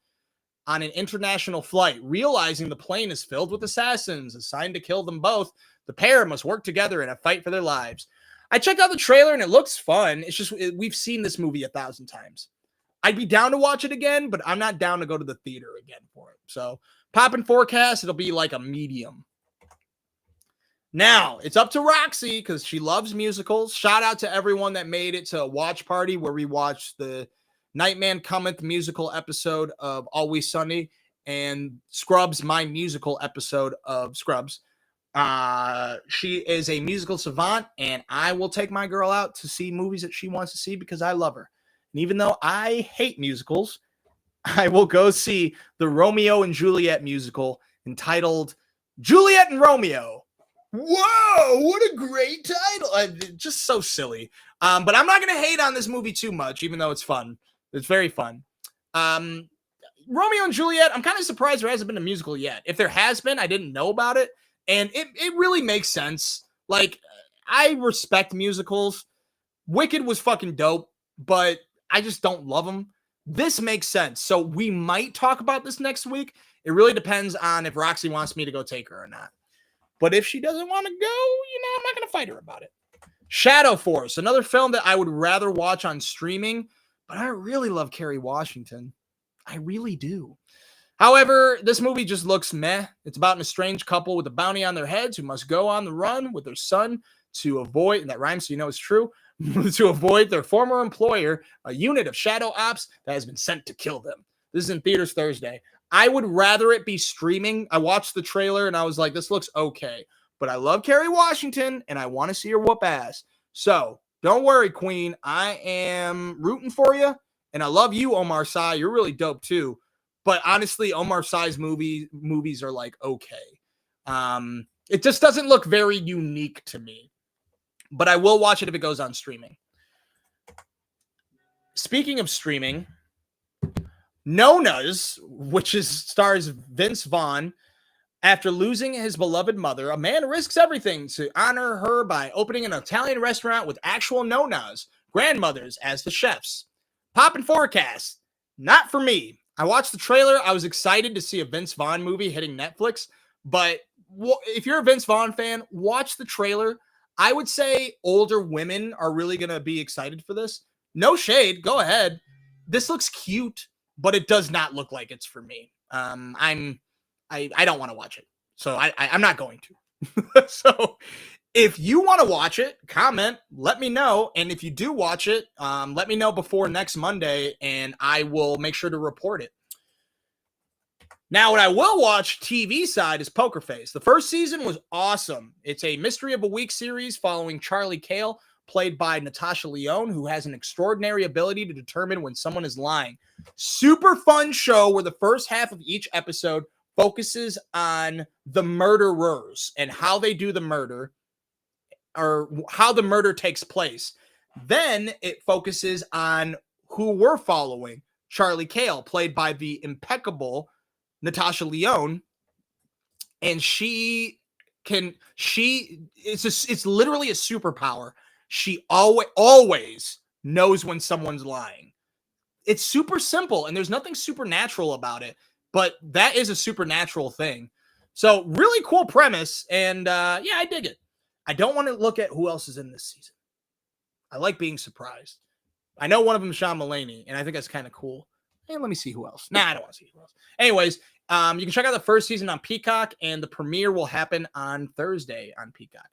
on an international flight. Realizing the plane is filled with assassins assigned to kill them both, the pair must work together in a fight for their lives. I checked out the trailer and it looks fun. It's just, we've seen this movie 1,000 times. I'd be down to watch it again, but I'm not down to go to the theater again for it. So, Poppin' forecast, it'll be like a medium. Now, it's up to Roxy because she loves musicals. Shout out to everyone that made it to a watch party where we watched the Nightman Cometh musical episode of Always Sunny and Scrubs, my musical episode of Scrubs. She is a musical savant, and I will take my girl out to see movies that she wants to see because I love her. And even though I hate musicals, I will go see the Romeo and Juliet musical entitled Juliet and Romeo. Whoa, what a great title. Just so silly. But I'm not going to hate on this movie too much, even though it's fun. It's very fun. Romeo and Juliet, I'm kind of surprised there hasn't been a musical yet. If there has been, I didn't know about it. And it really makes sense. Like, I respect musicals. Wicked was fucking dope, but I just don't love them. This makes sense. So we might talk about this next week. It really depends on if Roxy wants me to go take her or not. But if she doesn't want to go, I'm not going to fight her about it. Shadow Force, another film that I would rather watch on streaming, but I really love Kerry Washington. I really do. However, this movie just looks meh. It's about an estranged couple with a bounty on their heads who must go on the run with their son to avoid, and that rhymes so you know it's true, to avoid their former employer, a unit of shadow ops that has been sent to kill them. This is in theaters Thursday. I would rather it be streaming. I watched the trailer and I was like, this looks okay. But I love Kerry Washington and I want to see her whoop ass. So don't worry, Queen. I am rooting for you. And I love you, Omar Sy. You're really dope too. But honestly, Omar Sy's movies are like okay. It just doesn't look very unique to me. But I will watch it if it goes on streaming. Speaking of streaming, Nona's, which stars Vince Vaughn. After losing his beloved mother, a man risks everything to honor her by opening an Italian restaurant with actual Nonas, grandmothers, as the chefs. Poppin' forecast, not for me. I watched the trailer. I was excited to see a Vince Vaughn movie hitting Netflix. But if you're a Vince Vaughn fan, watch the trailer. I would say older women are really going to be excited for this. No shade. Go ahead. This looks cute, but it does not look like it's for me. I don't want to watch it. So I'm not going to. So if you want to watch it, comment, let me know. And if you do watch it, let me know before next Monday and I will make sure to report it. Now, what I will watch TV side is Poker Face. The first season was awesome. It's a Mystery of a Week series following Charlie Cale, played by Natasha Lyonne, who has an extraordinary ability to determine when someone is lying. Super fun show where the first half of each episode focuses on the murderers and how they do the murder or how the murder takes place. Then it focuses on who we're following, Charlie Cale, played by the impeccable Natasha Lyonne, and it's literally a superpower. she always knows when someone's lying. It's super simple, and there's nothing supernatural about it, but that is a supernatural thing. So really cool premise, and yeah, I dig it. I don't want to look at who else is in this season. I like being surprised. I know one of them is Sean Mulaney, and I think that's kind of cool. And let me see who else. Nah, I don't want to see who else. Anyways, you can check out the first season on Peacock, and the premiere will happen on Thursday on Peacock.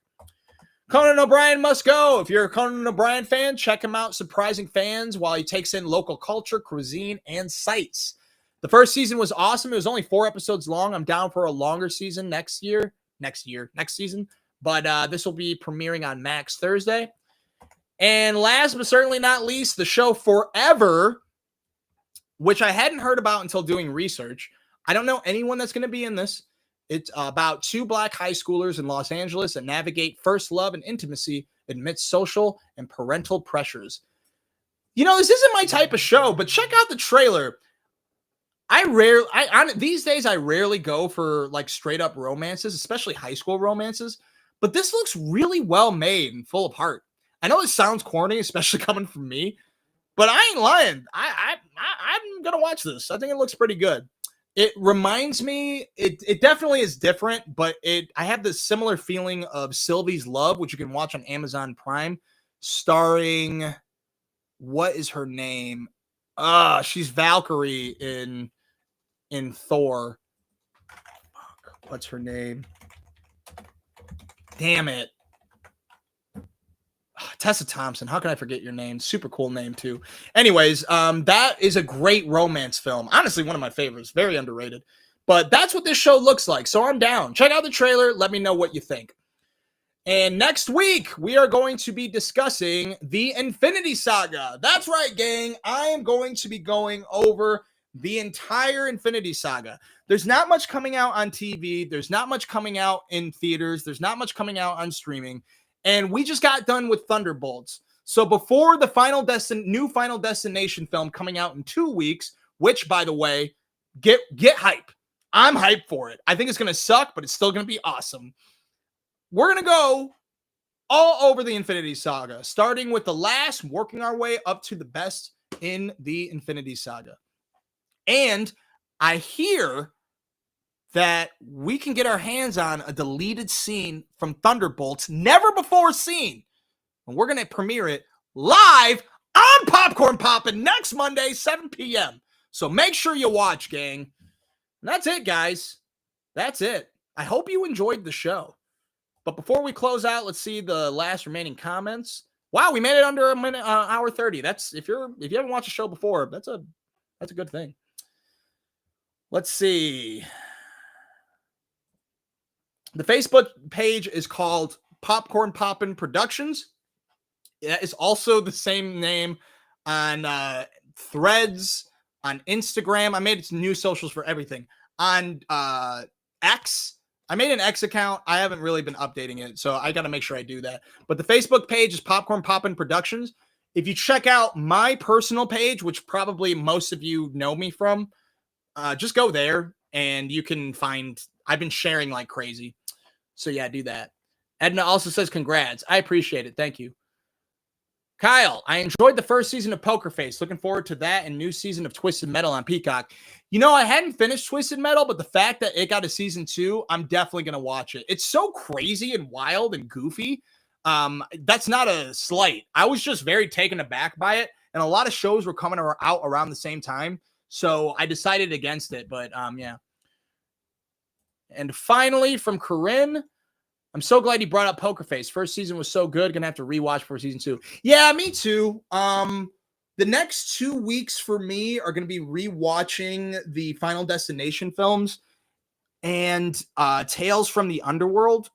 Conan O'Brien must go. If you're a Conan O'Brien fan, check him out. Surprising fans while he takes in local culture, cuisine, and sights. The first season was awesome. It was only 4 episodes long. I'm down for a longer season next season. But this will be premiering on Max Thursday. And last but certainly not least, the show Forever, which I hadn't heard about until doing research. I don't know anyone that's going to be in this. It's about 2 black high schoolers in Los Angeles that navigate first love and intimacy amidst social and parental pressures. You know, this isn't my type of show, but check out the trailer. These days I rarely go for like straight up romances, especially high school romances, but this looks really well made and full of heart. I know it sounds corny, especially coming from me, but I ain't lying. I'm going to watch this. I think it looks pretty good. It reminds me, it definitely is different, but I have this similar feeling of Sylvie's Love, which you can watch on Amazon Prime, starring, what is her name? She's Valkyrie in Thor. What's her name? Damn it. Tessa Thompson. How can I forget your name? Super cool name too. Anyways, that is a great romance film. Honestly, one of my favorites. Very underrated. But that's what this show looks like. So I'm down. Check out the trailer. Let me know what you think. And next week, we are going to be discussing the Infinity Saga. That's right, gang. I am going to be going over the entire Infinity Saga. There's not much coming out on TV. There's not much coming out in theaters. There's not much coming out on streaming. And we just got done with ThunderBolts. So before the new Final Destination film coming out in 2 weeks, which, by the way, get hype. I'm hyped for it. I think it's going to suck, but it's still going to be awesome. We're going to go all over the Infinity Saga, starting with the last, working our way up to the best in the Infinity Saga. And I hear that we can get our hands on a deleted scene from ThunderBolts, never before seen. And we're going to premiere it live on PopCorn Poppin next Monday, 7 p.m. So make sure you watch, gang. And that's it, guys. That's it. I hope you enjoyed the show. But before we close out, let's see the last remaining comments. Wow, we made it under a minute, hour 30. That's if you haven't watched a show before, that's a good thing. Let's see. The Facebook page is called PopCorn Poppin Productions. That is also the same name on Threads, on Instagram. I made new socials for everything. On X, I made an X account. I haven't really been updating it, so I got to make sure I do that. But the Facebook page is PopCorn Poppin Productions. If you check out my personal page, which probably most of you know me from, just go there and you can find, I've been sharing like crazy. So yeah, do that. Edna also says, congrats. I appreciate it. Thank you. Kyle, I enjoyed the first season of Poker Face. Looking forward to that and new season of Twisted Metal on Peacock. You know, I hadn't finished Twisted Metal, but the fact that it got a season 2, I'm definitely going to watch it. It's so crazy and wild and goofy. That's not a slight. I was just very taken aback by it. And a lot of shows were coming out around the same time. So I decided against it. But yeah. And finally, from Corinne, I'm so glad you brought up Poker Face. First season was so good. Gonna have to rewatch for season 2. Yeah, me too. The next 2 weeks for me are gonna be rewatching the Final Destination films and Tales from the Underworld,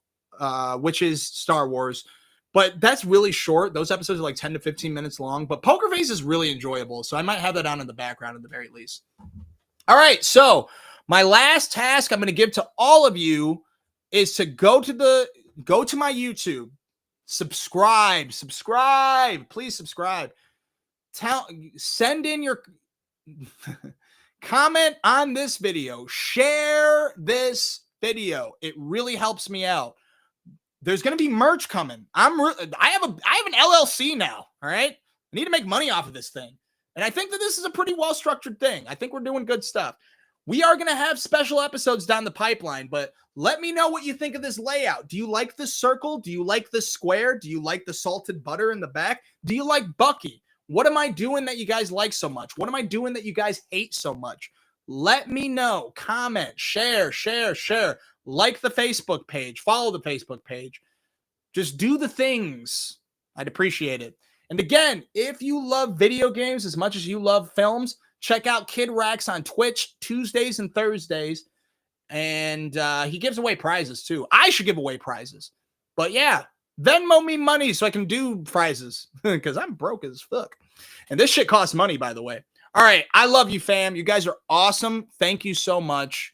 which is Star Wars. But that's really short. Those episodes are like 10 to 15 minutes long. But Poker Face is really enjoyable. So I might have that on in the background at the very least. All right, so my last task I'm going to give to all of you is to go to my YouTube, subscribe, please subscribe. Send in your comment on this video, share this video. It really helps me out. There's going to be merch coming. I have an LLC now. All right. I need to make money off of this thing. And I think that this is a pretty well-structured thing. I think we're doing good stuff. We are going to have special episodes down the pipeline, but let me know what you think of this layout. Do you like the circle? Do you like the square? Do you like the salted butter in the back? Do you like Bucky? What am I doing that you guys like so much? What am I doing that you guys hate so much? Let me know. Comment, share. Like the Facebook page, follow the Facebook page. Just do the things. I'd appreciate it. And again, if you love video games as much as you love films, check out Kid Rax on Twitch Tuesdays and Thursdays. And he gives away prizes too. I should give away prizes. But yeah, Venmo me money so I can do prizes because I'm broke as fuck. And this shit costs money, by the way. All right. I love you, fam. You guys are awesome. Thank you so much.